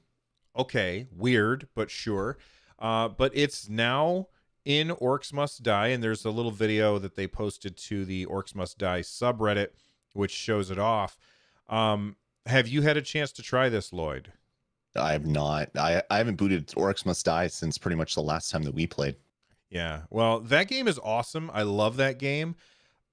Okay, weird, but sure. But it's now in Orcs Must Die, and there's a little video that they posted to the Orcs Must Die subreddit, which shows it off. Have you had a chance to try this, Lloyd? I have not. I haven't booted Orcs Must Die since pretty much the last time that we played. Yeah, well, that game is awesome. I love that game.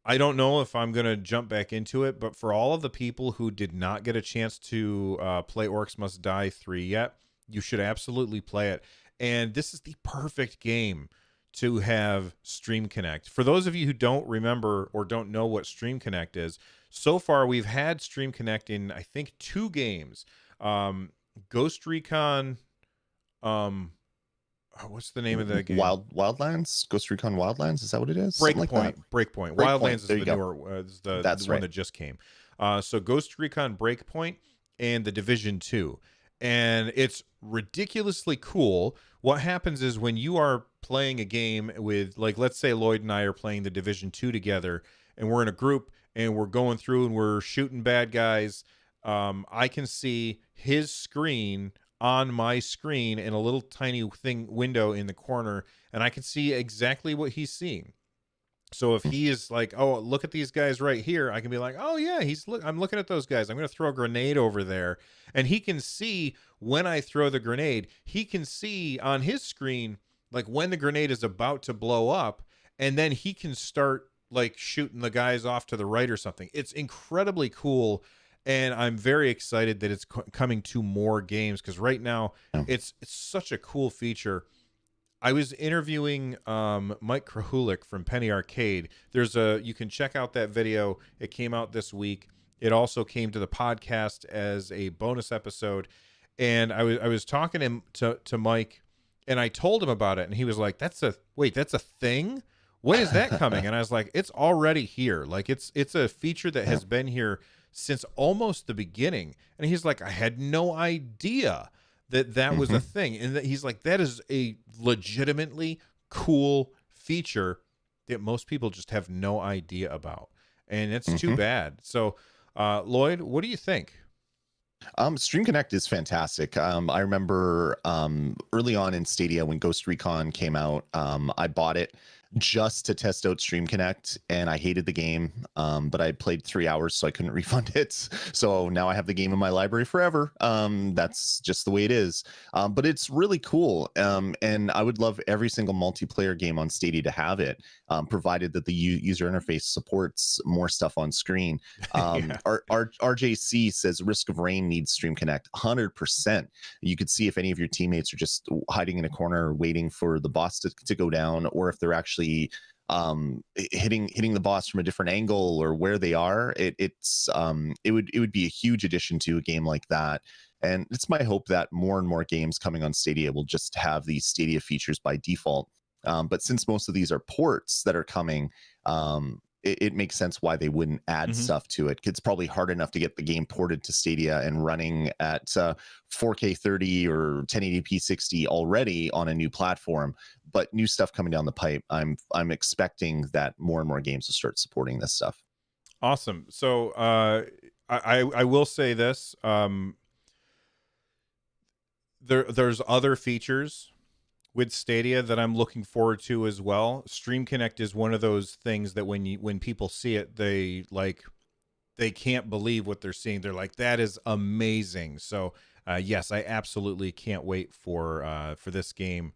I don't know if I'm going to jump back into it, but for all of the people who did not get a chance to play Orcs Must Die 3 yet, you should absolutely play it. And this is the perfect game to have Stream Connect. For those of you who don't remember or don't know what Stream Connect is, so far we've had Stream Connect in, I think, 2 games. Ghost Recon, what's the name of that game? Wildlands, Ghost Recon Wildlands. Is that what it is? Something like that? Breakpoint. Breakpoint. Wildlands is There the you go. newer, is the That's one right. that just came. So Ghost Recon Breakpoint and the Division 2. And it's ridiculously cool. What happens is when you are playing a game with, like, let's say Lloyd and I are playing the Division 2 together, and we're in a group and we're going through and we're shooting bad guys. I can see his screen on my screen in a little tiny thing window in the corner, and I can see exactly what he's seeing. So if he is like, oh, look at these guys right here, I can be like, oh yeah, I'm looking at those guys. I'm going to throw a grenade over there. And he can see when I throw the grenade, he can see on his screen, like when the grenade is about to blow up, and then he can start like shooting the guys off to the right or something. It's incredibly cool. And I'm very excited that it's coming to more games, because right now it's such a cool feature. I was interviewing Mike Krahulik from Penny Arcade. You can check out that video. It came out this week. It also came to the podcast as a bonus episode. And I was talking to Mike, and I told him about it, and he was like, that's a thing? When is that coming? And I was like, it's already here. Like it's a feature that has been here since almost the beginning. And he's like, I had no idea that was a thing. And he's like, that is a legitimately cool feature that most people just have no idea about. And it's too bad. So, Lloyd, what do you think? Stream Connect is fantastic. I remember early on in Stadia when Ghost Recon came out, I bought it just to test out Stream Connect, and I hated the game. But I played 3 hours, so I couldn't refund it. So now I have the game in my library forever. That's just the way it is. But it's really cool. And I would love every single multiplayer game on Stadia to have it, provided that the user interface supports more stuff on screen. Yeah. RJC says Risk of Rain needs Stream Connect 100%. You could see if any of your teammates are just hiding in a corner waiting for the boss to go down, or if they're actually hitting the boss from a different angle, or where they are. It would be a huge addition to a game like that. And it's my hope that more and more games coming on Stadia will just have these Stadia features by default. But since most of these are ports that are coming, it makes sense why they wouldn't add stuff to it. It's probably hard enough to get the game ported to Stadia and running at 4K 30 or 1080p 60 already on a new platform. But new stuff coming down the pipe, I'm expecting that more and more games will start supporting this stuff. Awesome. So I will say this. There's other features with Stadia that I'm looking forward to as well. Stream Connect is one of those things that when people see it, they can't believe what they're seeing. They're like, that is amazing. So yes, I absolutely can't wait for this game,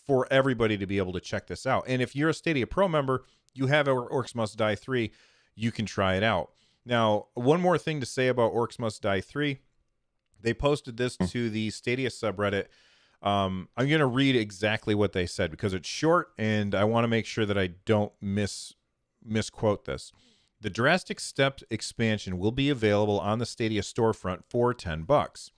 for everybody to be able to check this out. And if you're a Stadia Pro member, you have Orcs Must Die 3, you can try it out. Now, one more thing to say about Orcs Must Die 3. They posted this to the Stadia subreddit. I'm going to read exactly what they said because it's short, and I want to make sure that I don't misquote this. The Drastic Steps expansion will be available on the Stadia storefront for $10.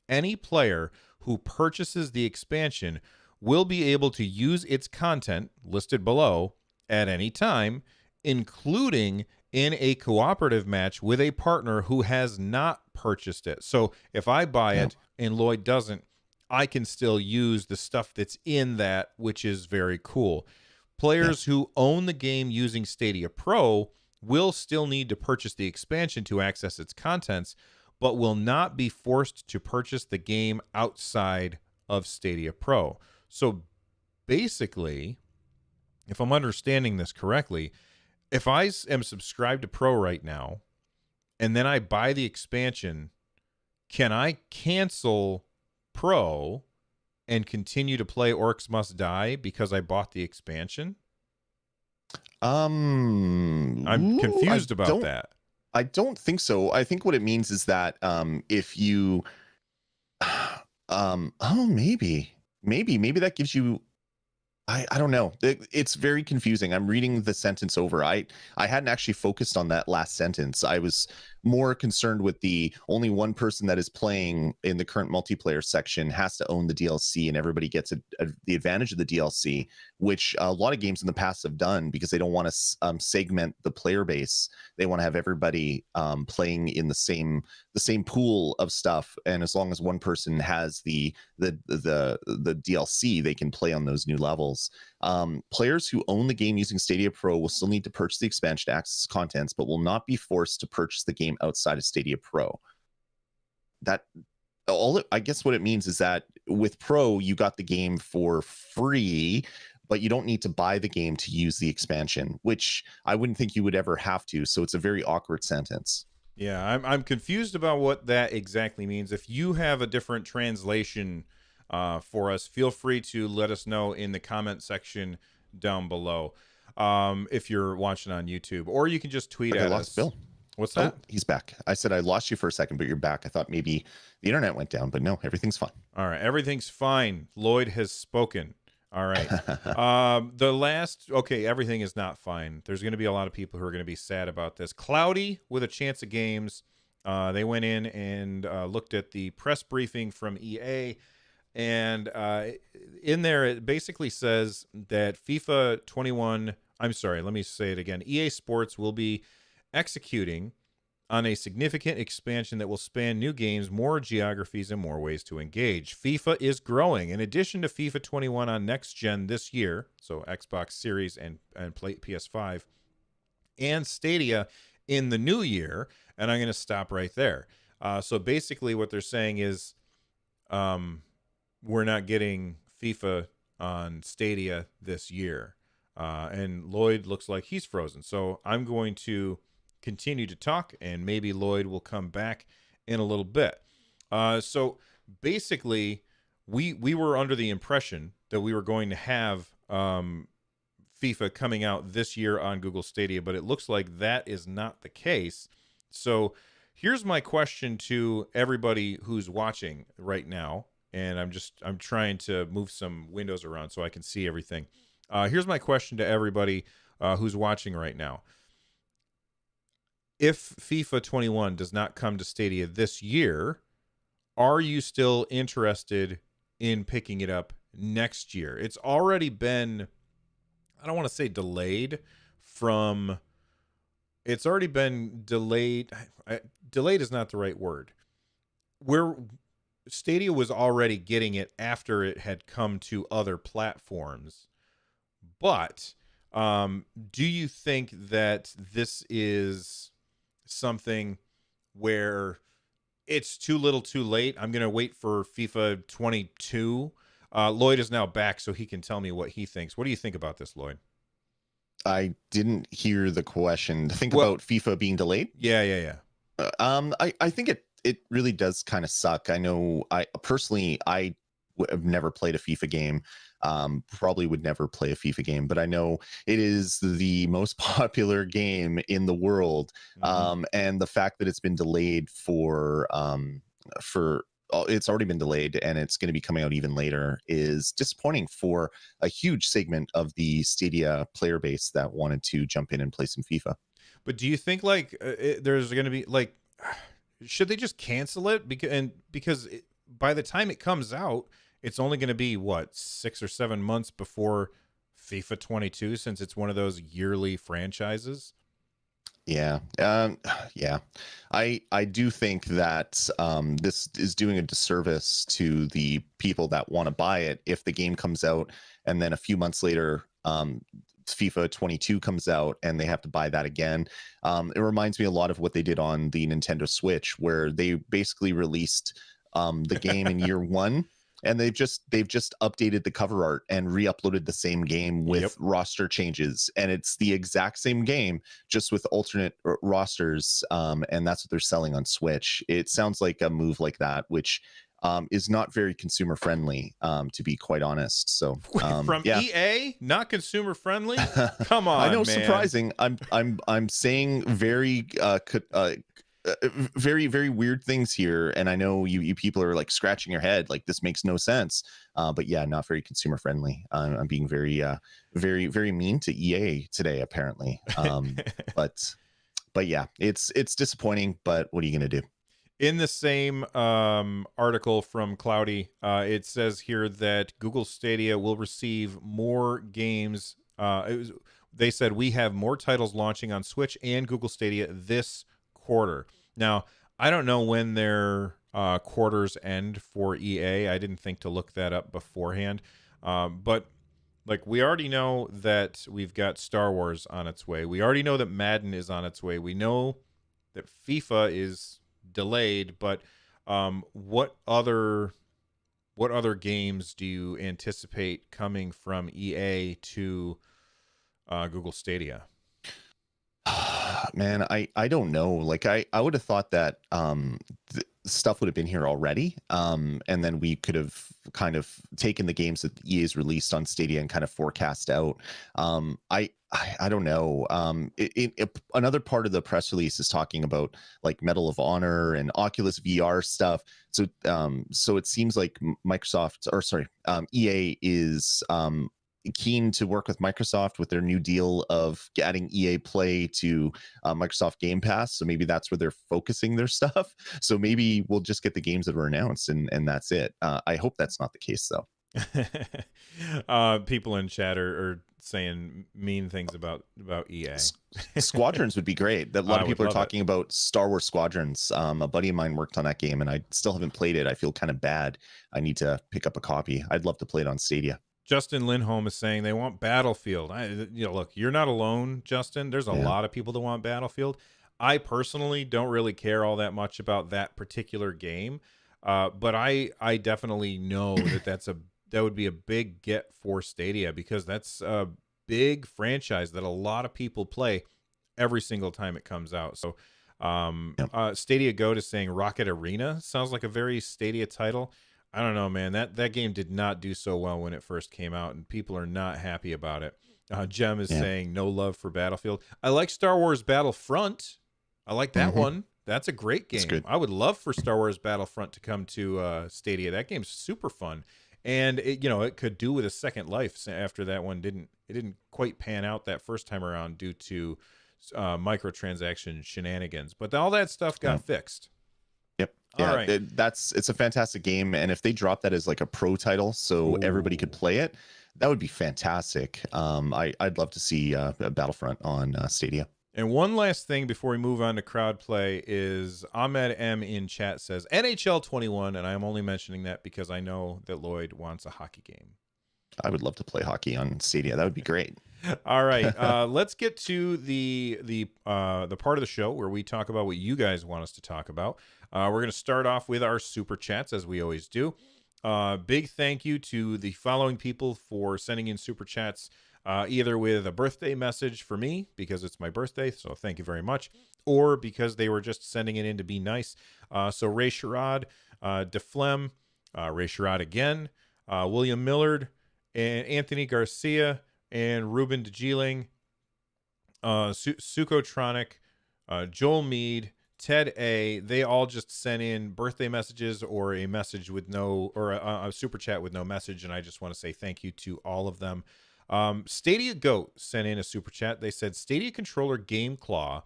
Any player who purchases the expansion will be able to use its content listed below at any time, including in a cooperative match with a partner who has not purchased it. So if I buy it and Lloyd doesn't, I can still use the stuff that's in that, which is very cool. Players who own the game using Stadia Pro will still need to purchase the expansion to access its contents, but will not be forced to purchase the game outside of Stadia Pro. So basically, if I'm understanding this correctly, if I am subscribed to Pro right now, and then I buy the expansion, can I cancel Pro and continue to play Orcs Must Die because I bought the expansion? I'm I confused about don't. that. I don't think so. I think what it means is that if you, oh, maybe that gives you. I don't know. It's very confusing. I'm reading the sentence over. I hadn't actually focused on that last sentence. I was more concerned with the only one person that is playing in the current multiplayer section has to own the DLC, and everybody gets the advantage of the DLC, which a lot of games in the past have done because they don't want to segment the player base. They want to have everybody playing in the same pool of stuff, and as long as one person has the DLC, they can play on those new levels. Players who own the game using Stadia Pro will still need to purchase the expansion to access contents, but will not be forced to purchase the game outside of Stadia Pro. That I guess what it means is that with Pro, you got the game for free, but you don't need to buy the game to use the expansion, which I wouldn't think you would ever have to. So it's a very awkward sentence. Yeah, I'm confused about what that exactly means. If you have a different translation for us, feel free to let us know in the comment section down below. If you're watching on YouTube, or you can just tweet Like I at lost us. Bill. What's Oh, that? he's back. I said I lost you for a second, but you're back. I thought maybe the internet went down, but no, everything's fine. All right, everything's fine. Lloyd has spoken. All right. Okay, everything is not fine. There's going to be a lot of people who are going to be sad about this. Cloudy with a Chance of Games. They went in and looked at the press briefing from EA. And in there, it basically says that FIFA 21, I'm sorry, let me say it again. EA Sports will be executing on a significant expansion that will span new games, more geographies, and more ways to engage. FIFA is growing. In addition to FIFA 21 on next gen this year, so Xbox Series and PS5, and Stadia in the new year, and I'm going to stop right there. So basically, what they're saying is, we're not getting FIFA on Stadia this year, and Lloyd looks like he's frozen. So I'm going to continue to talk, and maybe Lloyd will come back in a little bit. So basically, we were under the impression that we were going to have FIFA coming out this year on Google Stadia, but it looks like that is not the case. So here's my question to everybody who's watching right now, and I'm trying to move some windows around so I can see everything. Here's my question to everybody who's watching right now. If FIFA 21 does not come to Stadia this year, are you still interested in picking it up next year? It's already been, I don't want to say delayed from, it's already been delayed. Delayed is not the right word. Where Stadia was already getting it after it had come to other platforms. But do you think that this is something where it's too little too late? I'm going to wait for FIFA 22. Lloyd is now back, so he can tell me what he thinks. What do you think about this, Lloyd? I didn't hear the question. Think Well, about FIFA being delayed. Yeah. I think it really does kind of suck. I know I personally have never played a FIFA game. Probably would never play a FIFA game, but I know it is the most popular game in the world. And the fact that it's been delayed it's already been delayed and it's going to be coming out even later is disappointing for a huge segment of the Stadia player base that wanted to jump in and play some FIFA. But do you think like there's going to be like, should they just cancel it? Because by the time it comes out, it's only going to be what, 6 or 7 months before FIFA 22, since it's one of those yearly franchises. Yeah. Yeah. I do think that this is doing a disservice to the people that want to buy it if the game comes out and then a few months later FIFA 22 comes out and they have to buy that again. It reminds me a lot of what they did on the Nintendo Switch, where they basically released the game in year one, and they've just updated the cover art and re-uploaded the same game with roster changes, and it's the exact same game just with alternate rosters, and that's what they're selling on Switch. It sounds like a move like that, which is not very consumer friendly, to be quite honest. So From yeah. EA, not consumer friendly. Come I on, know, man. surprising. I'm saying very very very weird things here, and I know you people are like scratching your head like this makes no sense. But yeah, not very consumer friendly. I'm being very very very mean to EA today apparently. But yeah, it's disappointing. But what are you gonna do? In the same article from Cloudy, it says here that Google Stadia will receive more games. They said we have more titles launching on Switch and Google Stadia this quarter. Now, I don't know when their quarters end for EA. I didn't think to look that up beforehand. But like we already know that we've got Star Wars on its way. We already know that Madden is on its way. We know that FIFA is delayed, but what other games do you anticipate coming from EA to Google Stadia? Man, I don't know. Like I would have thought that stuff would have been here already, and then we could have kind of taken the games that EA's released on Stadia and kind of forecast out. I don't know. Another part of the press release is talking about like Medal of Honor and Oculus VR stuff. So it seems like EA is keen to work with Microsoft with their new deal of adding EA Play to Microsoft Game Pass. So maybe that's where they're focusing their stuff. So maybe we'll just get the games that were announced and that's it. I hope that's not the case though. People in chat are saying mean things about EA. Squadrons would be great. A lot of people are talking it. about Star Wars Squadrons. A buddy of mine worked on that game and I still haven't played it. I feel kind of bad. I need to pick up a copy. I'd love to play it on Stadia. Justin Lindholm is saying they want Battlefield. Look, you're not alone, Justin. There's a lot of people that want Battlefield. I personally don't really care all that much about that particular game, but I definitely know that would be a big get for Stadia because that's a big franchise that a lot of people play every single time it comes out. So, Stadia Goat is saying Rocket Arena sounds like a very Stadia title. I don't know, man. That game did not do so well when it first came out, and people are not happy about it. Jem is saying no love for Battlefield. I like Star Wars Battlefront. I like that one. That's a great game. I would love for Star Wars Battlefront to come to Stadia. That game's super fun, and it could do with a second life after that one didn't quite pan out that first time around due to microtransaction shenanigans. But all that stuff got fixed. Yeah, right. It's a fantastic game, and if they drop that as like a pro title, so everybody could play it, that would be fantastic. I'd love to see Battlefront on Stadia. And one last thing before we move on to crowd play is Ahmed M in chat says NHL 21, and I'm only mentioning that because I know that Lloyd wants a hockey game. I would love to play hockey on Stadia. That would be great. All right, let's get to the part of the show where we talk about what you guys want us to talk about. We're going to start off with our super chats as we always do. Big thank you to the following people for sending in super chats, either with a birthday message for me because it's my birthday, so thank you very much, or because they were just sending it in to be nice. So Ray Sherrod, DeFlem, Ray Sherrod again, William Millard, and Anthony Garcia, and Ruben DeGeeling, Sukotronic, Joel Mead, Ted A. They all just sent in birthday messages or a message with a super chat with no message, and I just want to say thank you to all of them. Stadia Goat sent in a super chat. They said Stadia controller Game Claw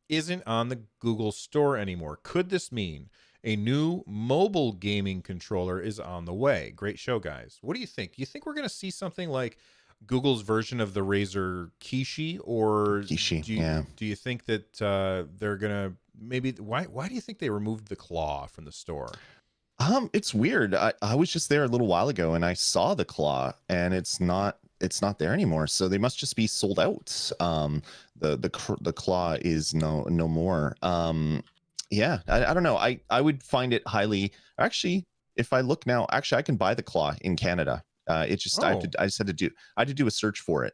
isn't on the Google Store anymore. Could this mean a new mobile gaming controller is on the way? Great show, guys. What do you think? Do you think we're going to see something like Google's version of the Razer Kishi, or do you think that they're gonna maybe why do you think they removed the claw from the store? It's weird. I was just there a little while ago and I saw the claw and it's not there anymore, so they must just be sold out. The claw is no more. I don't know. I would find it highly, actually, if I look now, actually I can buy the claw in Canada. I just had to do a search for it.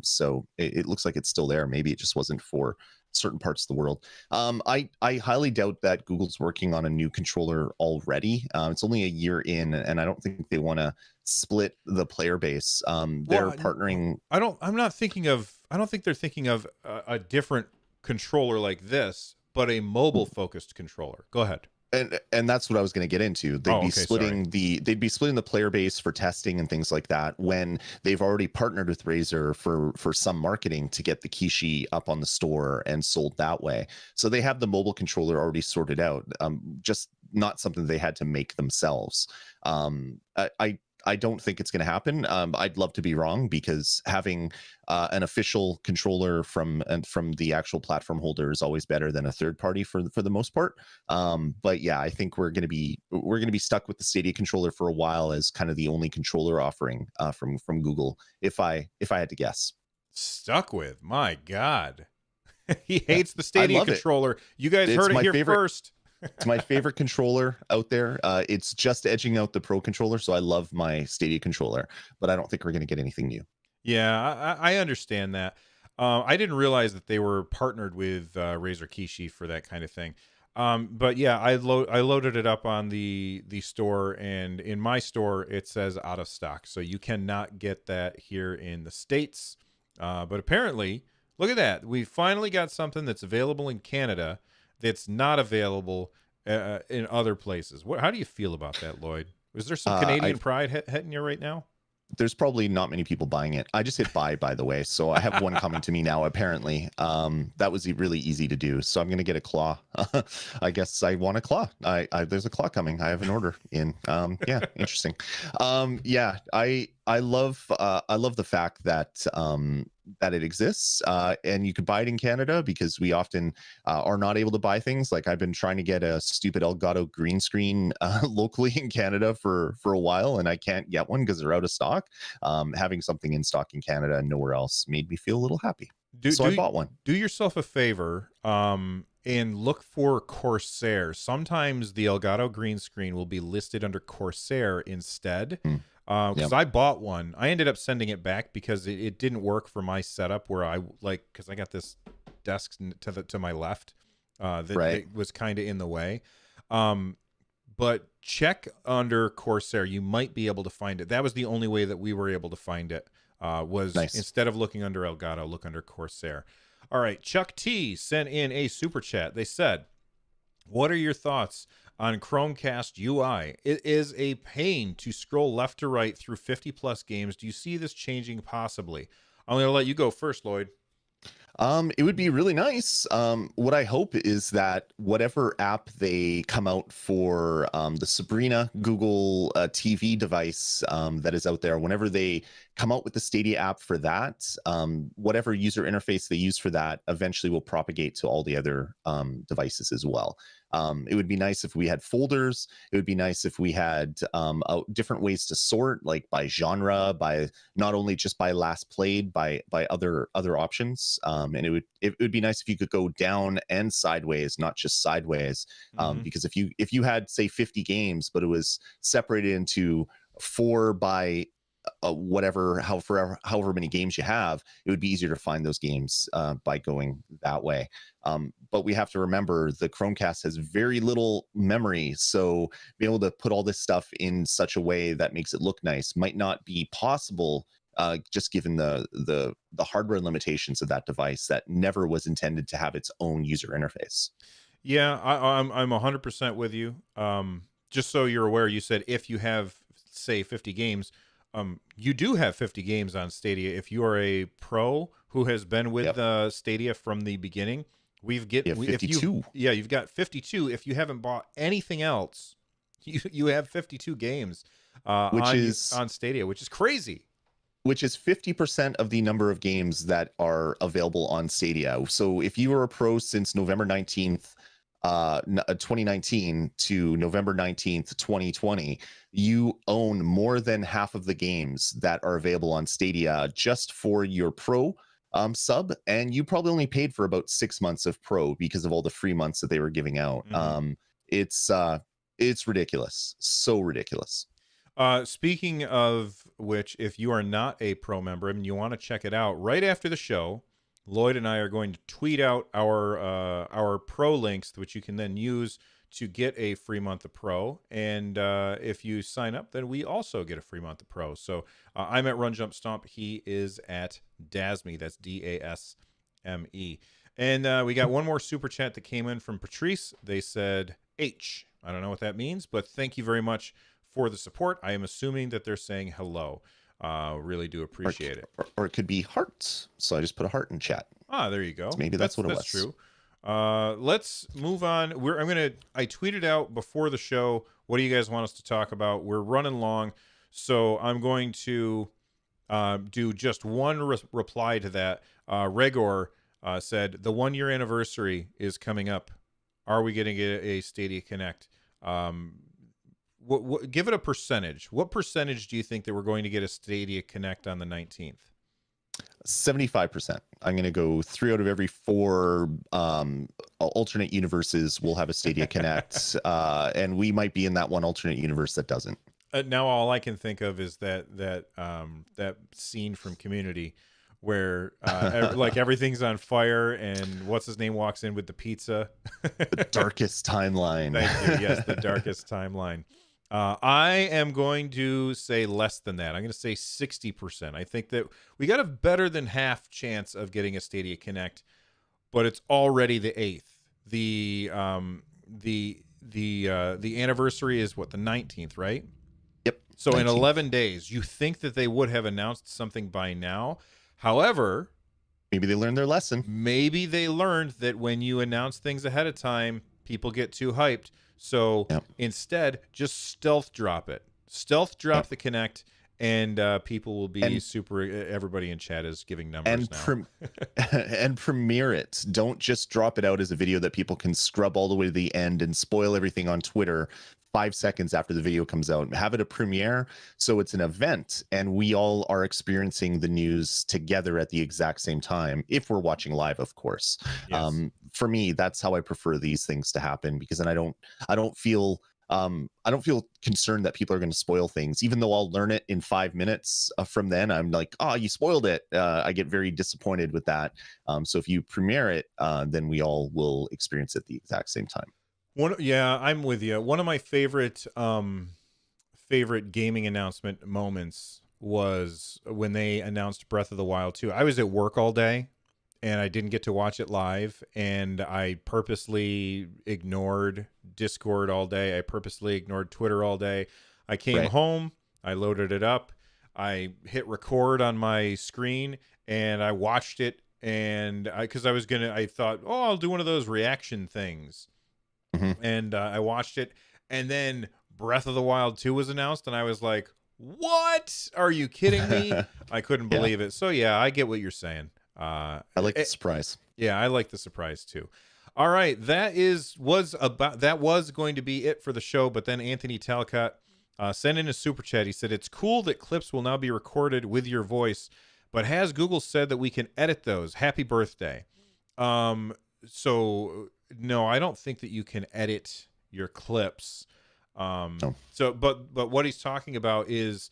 So it looks like it's still there. Maybe it just wasn't for certain parts of the world. I highly doubt that Google's working on a new controller already. It's only a year in, and I don't think they want to split the player base. Well, They're partnering. I don't. I'm not thinking of. I don't think they're thinking of a different controller like this, but a mobile focused controller. Go ahead. And that's what I was going to get into. Oh, okay. Sorry. They'd be splitting the player base for testing and things like that when they've already partnered with Razer for some marketing to get the Kishi up on the store and sold that way. So they have the mobile controller already sorted out. Just not something they had to make themselves. I don't think it's going to happen. I'd love to be wrong, because having an official controller from the actual platform holder is always better than a third party for the most part. But yeah, I think we're going to be stuck with the Stadia controller for a while as kind of the only controller offering from Google. If I had to guess, Stuck with, my God, he yeah, hates the I Stadia love it. controller. You guys It's heard it my here favorite. first. It's my favorite controller out there. It's just edging out the Pro controller, so I love my Stadia controller. But I don't think we're going to get anything new. Yeah, I understand that. I didn't realize that they were partnered with Razer Kishi for that kind of thing. But yeah, I loaded it up on the store, and in my store it says out of stock, so you cannot get that here in the States. But apparently, look at that, we finally got something that's available in Canada that's not available in other places. How do you feel about that, Lloyd? Is there some Canadian pride hitting you right now? There's probably not many people buying it. I just hit buy, by the way, so I have one coming to me now. Apparently, that was really easy to do. So I'm gonna get a claw. I guess I want a claw. There's a claw coming. I have an order in. Yeah, interesting. Yeah, I love the fact that that it exists, and you could buy it in Canada, because we often are not able to buy things. Like, I've been trying to get a stupid Elgato green screen locally in Canada for a while, and I can't get one because they're out of stock. Having something in stock in Canada and nowhere else made me feel a little happy. So I bought one. Do yourself a favor, and look for Corsair. Sometimes the Elgato green screen will be listed under Corsair instead. Because Yep. I bought one. I ended up sending it back because it didn't work for my setup, where because I got this desk to my left that Right. it was kind of in the way. But check under Corsair. You might be able to find it. That was the only way that we were able to find it. Was Nice. Instead of looking under Elgato, look under Corsair. All right, Chuck T sent in a super chat. They said, "What are your thoughts on Chromecast UI? It is a pain to scroll left to right through 50 plus games. Do you see this changing possibly?" I'm going to let you go first, Lloyd. It would be really nice. What I hope is that whatever app they come out for the Sabrina Google TV device that is out there, whenever they come out with the Stadia app for that, whatever user interface they use for that eventually will propagate to all the other devices as well. It would be nice if we had folders. It would be nice if we had different ways to sort, like by genre, by not only just by last played, by other options. And it would be nice if you could go down and sideways, not just sideways. Because if you had, say, 50 games, but it was separated into 4 by however many games you have, it would be easier to find those games by going that way. But we have to remember the Chromecast has very little memory, so being able to put all this stuff in such a way that makes it look nice might not be possible, just given the hardware limitations of that device that never was intended to have its own user interface. Yeah, I'm 100% with you. Just so you're aware, you said if you have, say, 50 games. You do have 50 games on Stadia. If you are a pro who has been with Stadia from the beginning, you've got 52. You've got 52. If you haven't bought anything else, you have 52 games on Stadia, which is crazy. Which is 50% of the number of games that are available on Stadia. So if you were a pro since November 19th, 2019 to November 19th, 2020, you own more than half of the games that are available on Stadia just for your pro sub, and you probably only paid for about 6 months of pro because of all the free months that they were giving out. It's ridiculous, so ridiculous. Speaking of which, if you are not a pro member and you want to check it out, right after the show, Lloyd and I are going to tweet out our Pro links, which you can then use to get a free month of Pro. And if you sign up, then we also get a free month of Pro. So I'm at Run Jump Stomp. He is at Dasme. That's DASME. And we got one more super chat that came in from Patrice. They said H. I don't know what that means, but thank you very much for the support. I am assuming that they're saying hello. Really do appreciate it. Or it could be hearts. So I just put a heart in chat. Ah, there you go. So maybe that's what it was. That's true. Let's move on. I tweeted out before the show, what do you guys want us to talk about? We're running long, so I'm going to do just one reply to that. Regor said the 1 year anniversary is coming up. Are we getting a Stadia Connect? Give it a percentage. What percentage do you think that we're going to get a Stadia Connect on the 19th? 75%. I'm going to go 3 out of every 4 alternate universes will have a Stadia Connect, and we might be in that one alternate universe that doesn't. Now all I can think of is that scene from Community where like everything's on fire and what's his name walks in with the pizza. The darkest timeline. Thank you. Yes, the darkest timeline. I am going to say less than that. I'm going to say 60%. I think that we got a better than half chance of getting a Stadia Connect, but it's already the 8th. The anniversary is what, the 19th, right? Yep. So 19th. in 11 days, you think that they would have announced something by now. However, maybe they learned their lesson. Maybe they learned that when you announce things ahead of time, people get too hyped. So instead, just stealth drop it. Stealth drop the Connect, and people will be super. Everybody in chat is giving numbers now. And premiere it. Don't just drop it out as a video that people can scrub all the way to the end and spoil everything on Twitter 5 seconds after the video comes out. Have it a premiere, so it's an event, and we all are experiencing the news together at the exact same time. If we're watching live, of course. Yes. For me, that's how I prefer these things to happen, because then I don't feel concerned that people are going to spoil things, even though I'll learn it in 5 minutes from then. I'm like, oh, you spoiled it. I get very disappointed with that. So if you premiere it, then we all will experience it at the exact same time. I'm with you. One of my favorite gaming announcement moments was when they announced Breath of the Wild 2. I was at work all day and I didn't get to watch it live, and I purposely ignored Discord all day. I purposely ignored Twitter all day. I came home, I loaded it up, I hit record on my screen, and I watched it. And I thought, oh, I'll do one of those reaction things. And I watched it, and then Breath of the Wild 2 was announced, and I was like, what? Are you kidding me? I couldn't believe it. So yeah, I get what you're saying. I like the surprise. Yeah, I like the surprise too. All right, that was going to be it for the show, but then Anthony Talcott sent in a super chat. He said, it's cool that clips will now be recorded with your voice, but has Google said that we can edit those? Happy birthday. So no, I don't think that you can edit your clips. No. So, but what he's talking about is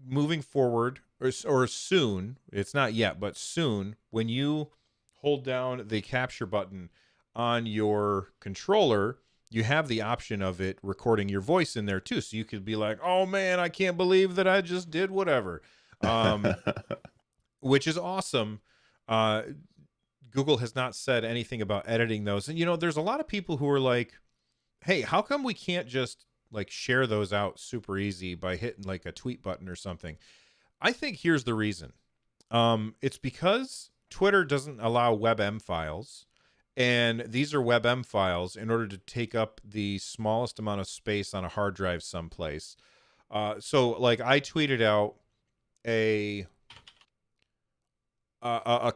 moving forward or soon. It's not yet, but soon, when you hold down the capture button on your controller, you have the option of it recording your voice in there too. So you could be like, "Oh man, I can't believe that I just did whatever," which is awesome. Google has not said anything about editing those. And, there's a lot of people who are like, hey, how come we can't just like share those out super easy by hitting like a tweet button or something? I think here's the reason. It's because Twitter doesn't allow WebM files. And these are WebM files in order to take up the smallest amount of space on a hard drive someplace. So like I tweeted out a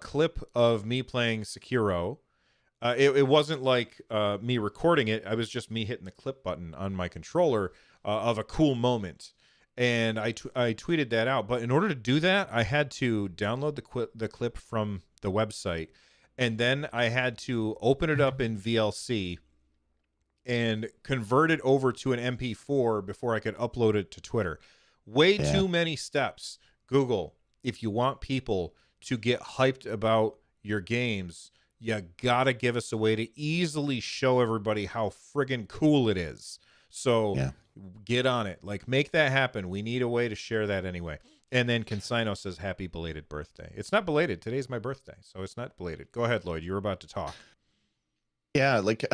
clip of me playing Sekiro. It wasn't like me recording it. I was just me hitting the clip button on my controller of a cool moment. And I tweeted that out. But in order to do that, I had to download the clip from the website. And then I had to open it up in VLC and convert it over to an MP4 before I could upload it to Twitter. Way too many steps. Google, if you want people to get hyped about your games, you gotta give us a way to easily show everybody how friggin' cool it is. So Yeah. get on it. Like, make that happen. We need a way to share that anyway. And then Consigno says, happy belated birthday. It's not belated. Today's my birthday, so it's not belated. Go ahead, Lloyd. You were about to talk. Yeah, like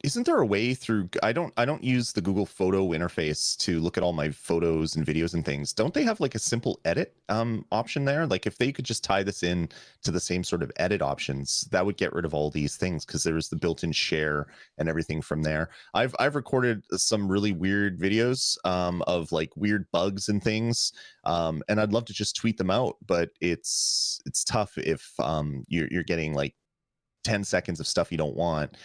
isn't there a way through I don't use the Google photo interface to look at all my photos and videos and things. Don't they have like a simple edit option there? Like if they could just tie this in to the same sort of edit options, that would get rid of all these things because there's the built-in share and everything from there. I've recorded some really weird videos of like weird bugs and things. And I'd love to just tweet them out, but it's tough if you're getting like 10 seconds of stuff you don't want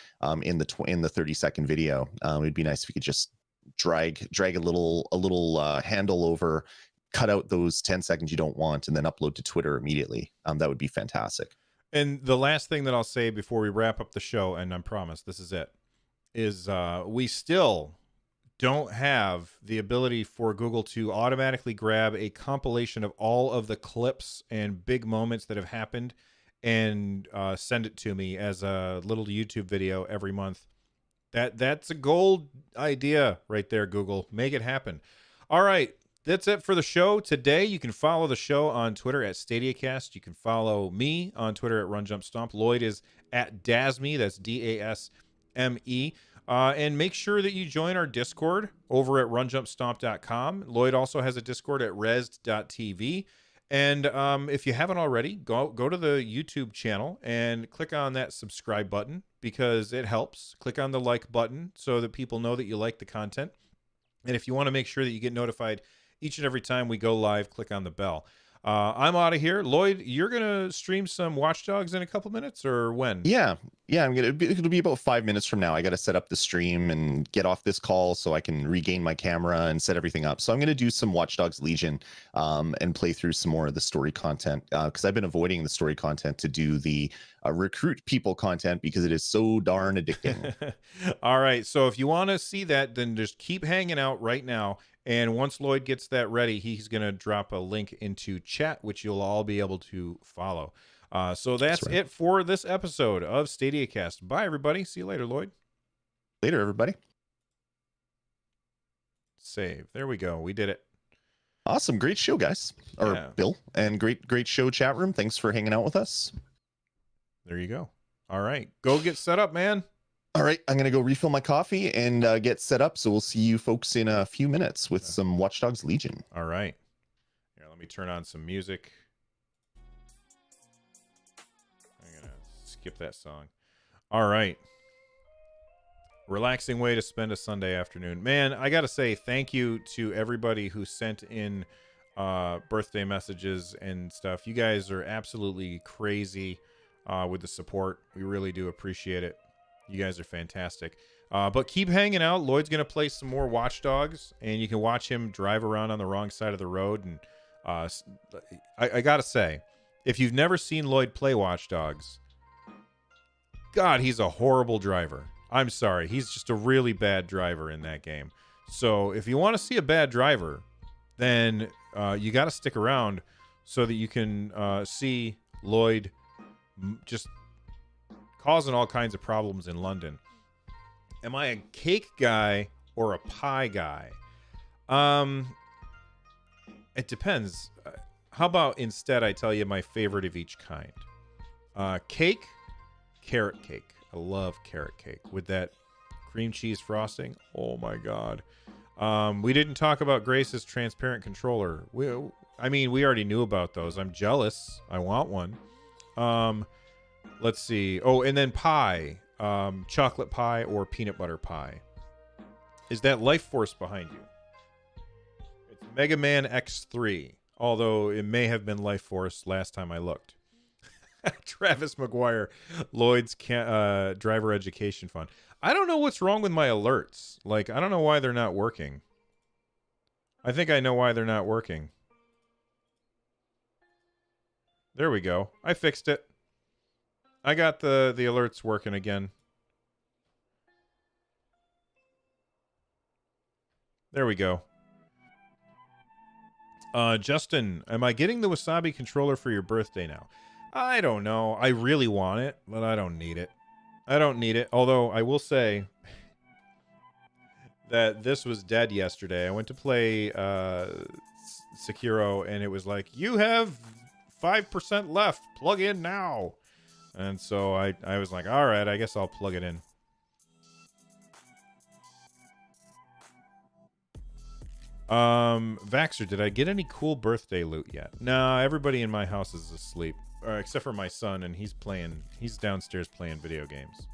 in the 30-second video. It'd be nice if we could just drag a little handle over, cut out those 10 seconds you don't want, and then upload to Twitter immediately. That would be fantastic. And the last thing that I'll say before we wrap up the show, and I promise this is it, is we still don't have the ability for Google to automatically grab a compilation of all of the clips and big moments that have happened and send it to me as a little YouTube video every month. That's a gold idea right there, Google. Make it happen. All right, that's it for the show today. You can follow the show on Twitter at Stadiacast. You can follow me on Twitter at RunJumpStomp. Lloyd is at Dasme. That's DASME. And make sure that you join our Discord over at runjumpstomp.com. Lloyd also has a Discord at res.tv. And if you haven't already, go to the YouTube channel and click on that subscribe button because it helps. Click on the like button so that people know that you like the content. And if you want to make sure that you get notified each and every time we go live, click on the bell. I'm out of here. Lloyd, you're going to stream some Watch Dogs in a couple minutes, or when? Yeah, it'll be about 5 minutes from now. I got to set up the stream and get off this call so I can regain my camera and set everything up. So I'm going to do some Watch Dogs Legion and play through some more of the story content because I've been avoiding the story content to do the recruit people content because it is so darn addicting. All right. So if you want to see that, then just keep hanging out right now. And once Lloyd gets that ready, he's going to drop a link into chat, which you'll all be able to follow. So that's right. it for this episode of Stadiacast. Bye, everybody. See you later, Lloyd. Later, everybody. Save. There we go. We did it. Awesome. Great show, guys. Or Yeah. Bill. And great show, chat room. Thanks for hanging out with us. There you go. All right. Go get set up, man. All right, I'm going to go refill my coffee and get set up. So we'll see you folks in a few minutes with some Watch Dogs Legion. All right. Here, let me turn on some music. I'm going to skip that song. All right. Relaxing way to spend a Sunday afternoon. Man, I got to say thank you to everybody who sent in birthday messages and stuff. You guys are absolutely crazy with the support. We really do appreciate it. You guys are fantastic. But keep hanging out. Lloyd's going to play some more Watch Dogs, and you can watch him drive around on the wrong side of the road. And I got to say, if you've never seen Lloyd play Watch Dogs, God, he's a horrible driver. I'm sorry. He's just a really bad driver in that game. So if you want to see a bad driver, then you got to stick around so that you can see Lloyd just causing all kinds of problems in London. Am I a cake guy or a pie guy? It depends. How about instead I tell you my favorite of each kind? Cake, carrot cake. I love carrot cake with that cream cheese frosting. Oh my God. We didn't talk about Grace's transparent controller. We already knew about those. I'm jealous. I want one. Let's see. Oh, and then pie. Chocolate pie or peanut butter pie. Is that Life Force behind you? It's Mega Man X3. Although it may have been Life Force last time I looked. Travis McGuire, Lloyd's driver education fund. I don't know what's wrong with my alerts. Like, I don't know why they're not working. I think I know why they're not working. There we go. I fixed it. I got the alerts working again. There we go. Justin, am I getting the Wasabi controller for your birthday now? I don't know. I really want it, but I don't need it. I don't need it. Although I will say that this was dead yesterday. I went to play Sekiro, and it was like, you have 5% left. Plug in now. And so I was like, all right, I guess I'll plug it in. Vaxxer, did I get any cool birthday loot yet? No, everybody in my house is asleep. Except for my son, and he's downstairs playing video games.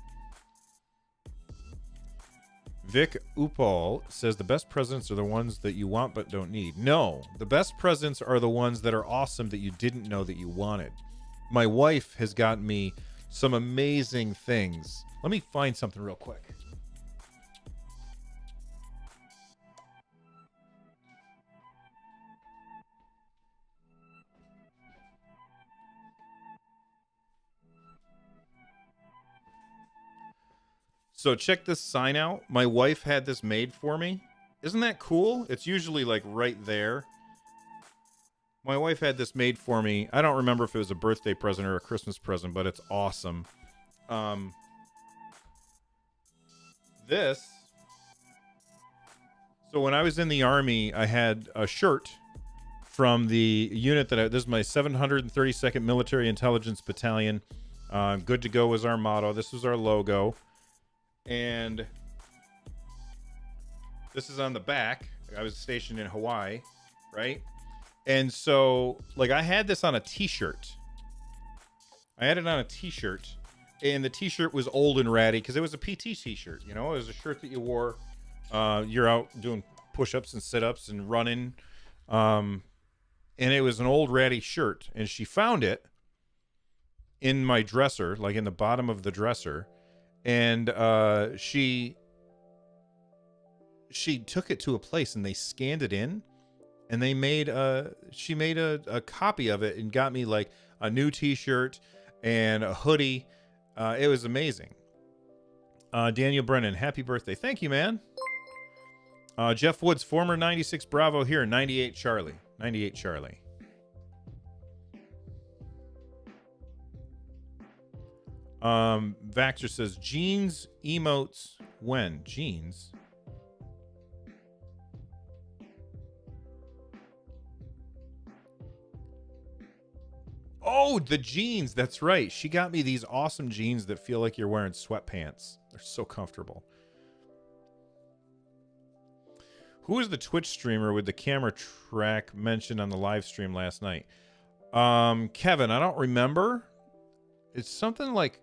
Vic Upal says the best presents are the ones that you want but don't need. No, the best presents are the ones that are awesome that you didn't know that you wanted. My wife has gotten me some amazing things. Let me find something real quick. So check this sign out. My wife had this made for me. Isn't that cool? It's usually like right there. My wife had this made for me. I don't remember if it was a birthday present or a Christmas present, but it's awesome. This. So when I was in the Army, I had a shirt from the unit this is my 732nd Military Intelligence Battalion. Good to go was our motto. This was our logo. And this is on the back. I was stationed in Hawaii, right? And so, like, I had this on a t-shirt. I had it on a t-shirt. And the t-shirt was old and ratty because it was a PT t-shirt. You know, it was a shirt that you wore. You're out doing push-ups and sit-ups and running. And it was an old ratty shirt. And she found it in my dresser, like in the bottom of the dresser. And she took it to a place and they scanned it in, and they made she made a copy of it and got me like a new t-shirt and a hoodie. It was amazing. Daniel Brennan, happy birthday. Thank you, man. Jeff Woods, former 96 Bravo here, 98 Charlie. 98 Charlie. Vaxxer says jeans emotes when jeans. Oh, the jeans. That's right. She got me these awesome jeans that feel like you're wearing sweatpants. They're so comfortable. Who is the Twitch streamer with the camera track mentioned on the live stream last night? Kevin, I don't remember. It's something like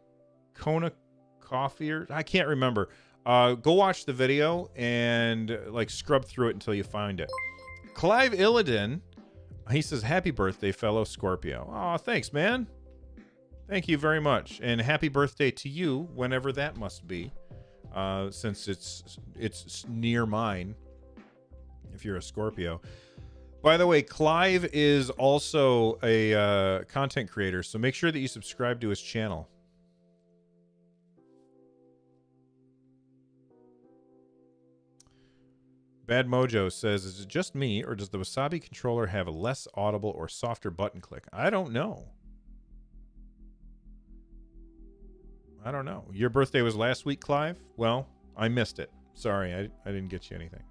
Kona Coffee, or I can't remember. Go watch the video and like scrub through it until you find it. Clive Illidan, he says, happy birthday, fellow Scorpio. Oh, thanks, man. Thank you very much. And happy birthday to you, whenever that must be, since it's near mine, if you're a Scorpio. By the way, Clive is also a content creator, so make sure that you subscribe to his channel. Bad Mojo says, is it just me, or does the Wasabi controller have a less audible or softer button click? I don't know. I don't know. Your birthday was last week, Clive? Well, I missed it. Sorry, I didn't get you anything.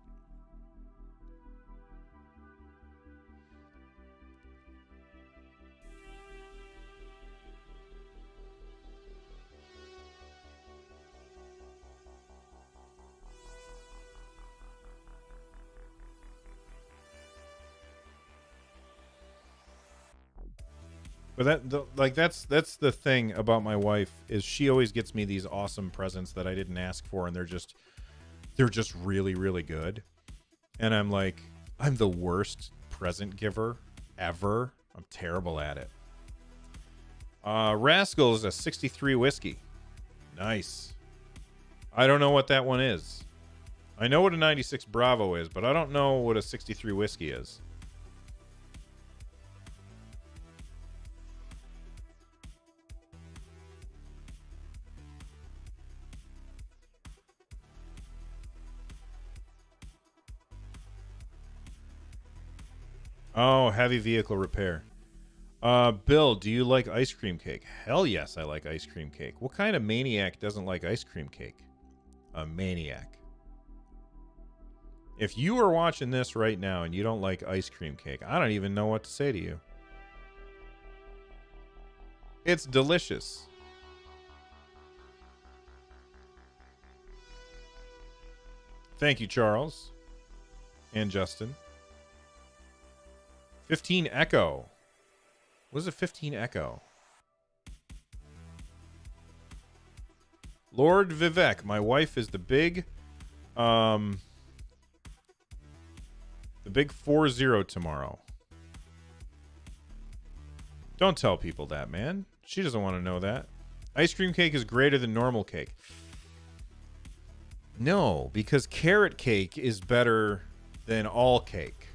But that's the thing about my wife, is she always gets me these awesome presents that I didn't ask for, and they're just really, really good. And I'm like, I'm the worst present giver ever. I'm terrible at it. Rascal is a 63 whiskey. Nice. I don't know what that one is. I know what a 96 Bravo is, but I don't know what a 63 whiskey is. Oh, heavy vehicle repair. Bill, do you like ice cream cake? Hell yes, I like ice cream cake. What kind of maniac doesn't like ice cream cake? A maniac. If you are watching this right now and you don't like ice cream cake, I don't even know what to say to you. It's delicious. Thank you, Charles. And Justin. 15 Echo. What is a 15 Echo? Lord Vivek, my wife is the big 4-0 tomorrow. Don't tell people that, man. She doesn't want to know that. Ice cream cake is greater than normal cake. No, because carrot cake is better than all cake.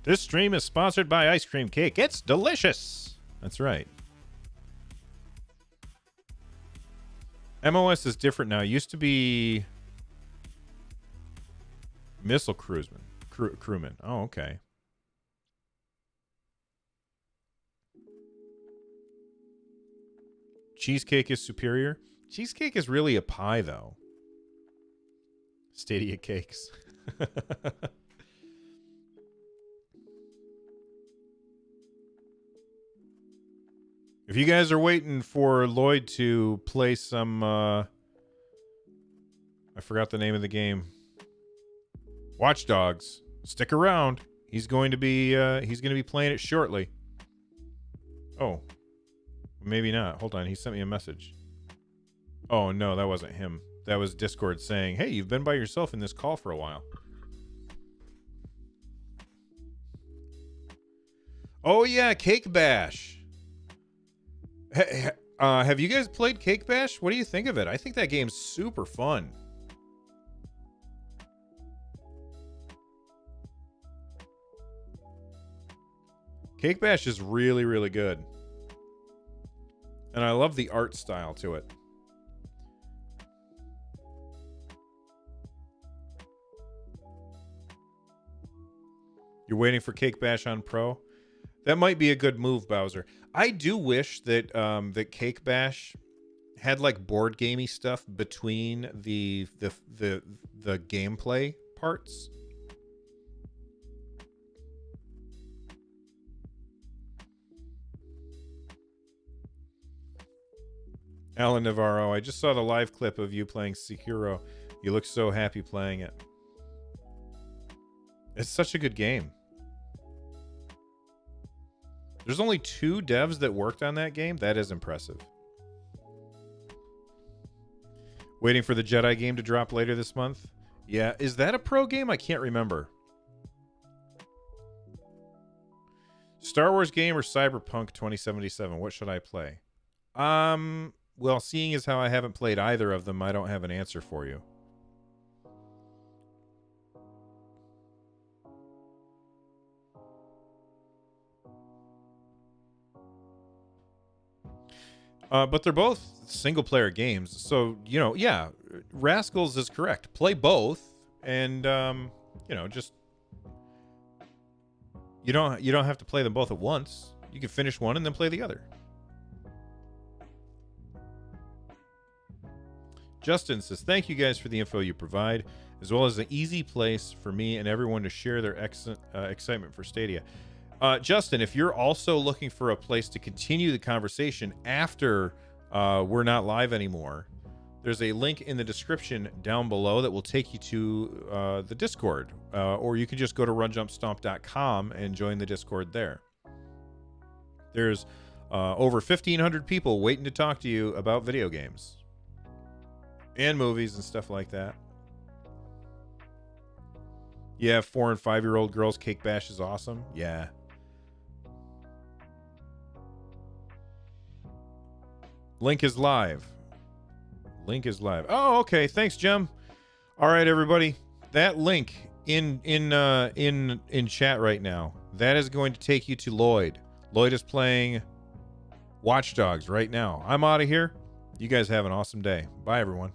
This stream is sponsored by ice cream cake. It's delicious. That's right. MOS is different now. It used to be missile crewman. Oh, okay. Cheesecake is superior. Cheesecake is really a pie, though. Stadia cakes. If you guys are waiting for Lloyd to play some, I forgot the name of the game. Watch Dogs. Stick around. He's going to be playing it shortly. Oh, maybe not. Hold on. He sent me a message. Oh no, that wasn't him. That was Discord saying, "Hey, you've been by yourself in this call for a while." Oh yeah, Cake Bash. Have you guys played Cake Bash? What do you think of it? I think that game's super fun. Cake Bash is really, really good. And I love the art style to it. You're waiting for Cake Bash on Pro? That might be a good move, Bowser. I do wish that that Cake Bash had like board gamey stuff between the gameplay parts. Alan Navarro, I just saw the live clip of you playing Sekiro. You look so happy playing it. It's such a good game. There's only 2 devs that worked on that game. That is impressive. Waiting for the Jedi game to drop later this month. Yeah, is that a pro game? I can't remember. Star Wars game or Cyberpunk 2077? What should I play? Well, seeing as how I haven't played either of them, I don't have an answer for you. But they're both single-player games, so yeah, Rascals is correct. Play both, and just you don't have to play them both at once. You can finish one and then play the other. Justin says, "Thank you guys for the info you provide, as well as an easy place for me and everyone to share their excitement for Stadia." Justin, if you're also looking for a place to continue the conversation after we're not live anymore, there's a link in the description down below that will take you to the Discord, or you can just go to runjumpstomp.com and join the Discord there. There's over 1,500 people waiting to talk to you about video games and movies and stuff like that. Yeah, 4 and 5-year-old girls, Cake Bash is awesome. Yeah. Link is live. Link is live. Oh, okay. Thanks, Jem. All right, everybody. That link in chat right now, that is going to take you to Lloyd. Lloyd is playing Watch Dogs right now. I'm out of here. You guys have an awesome day. Bye, everyone.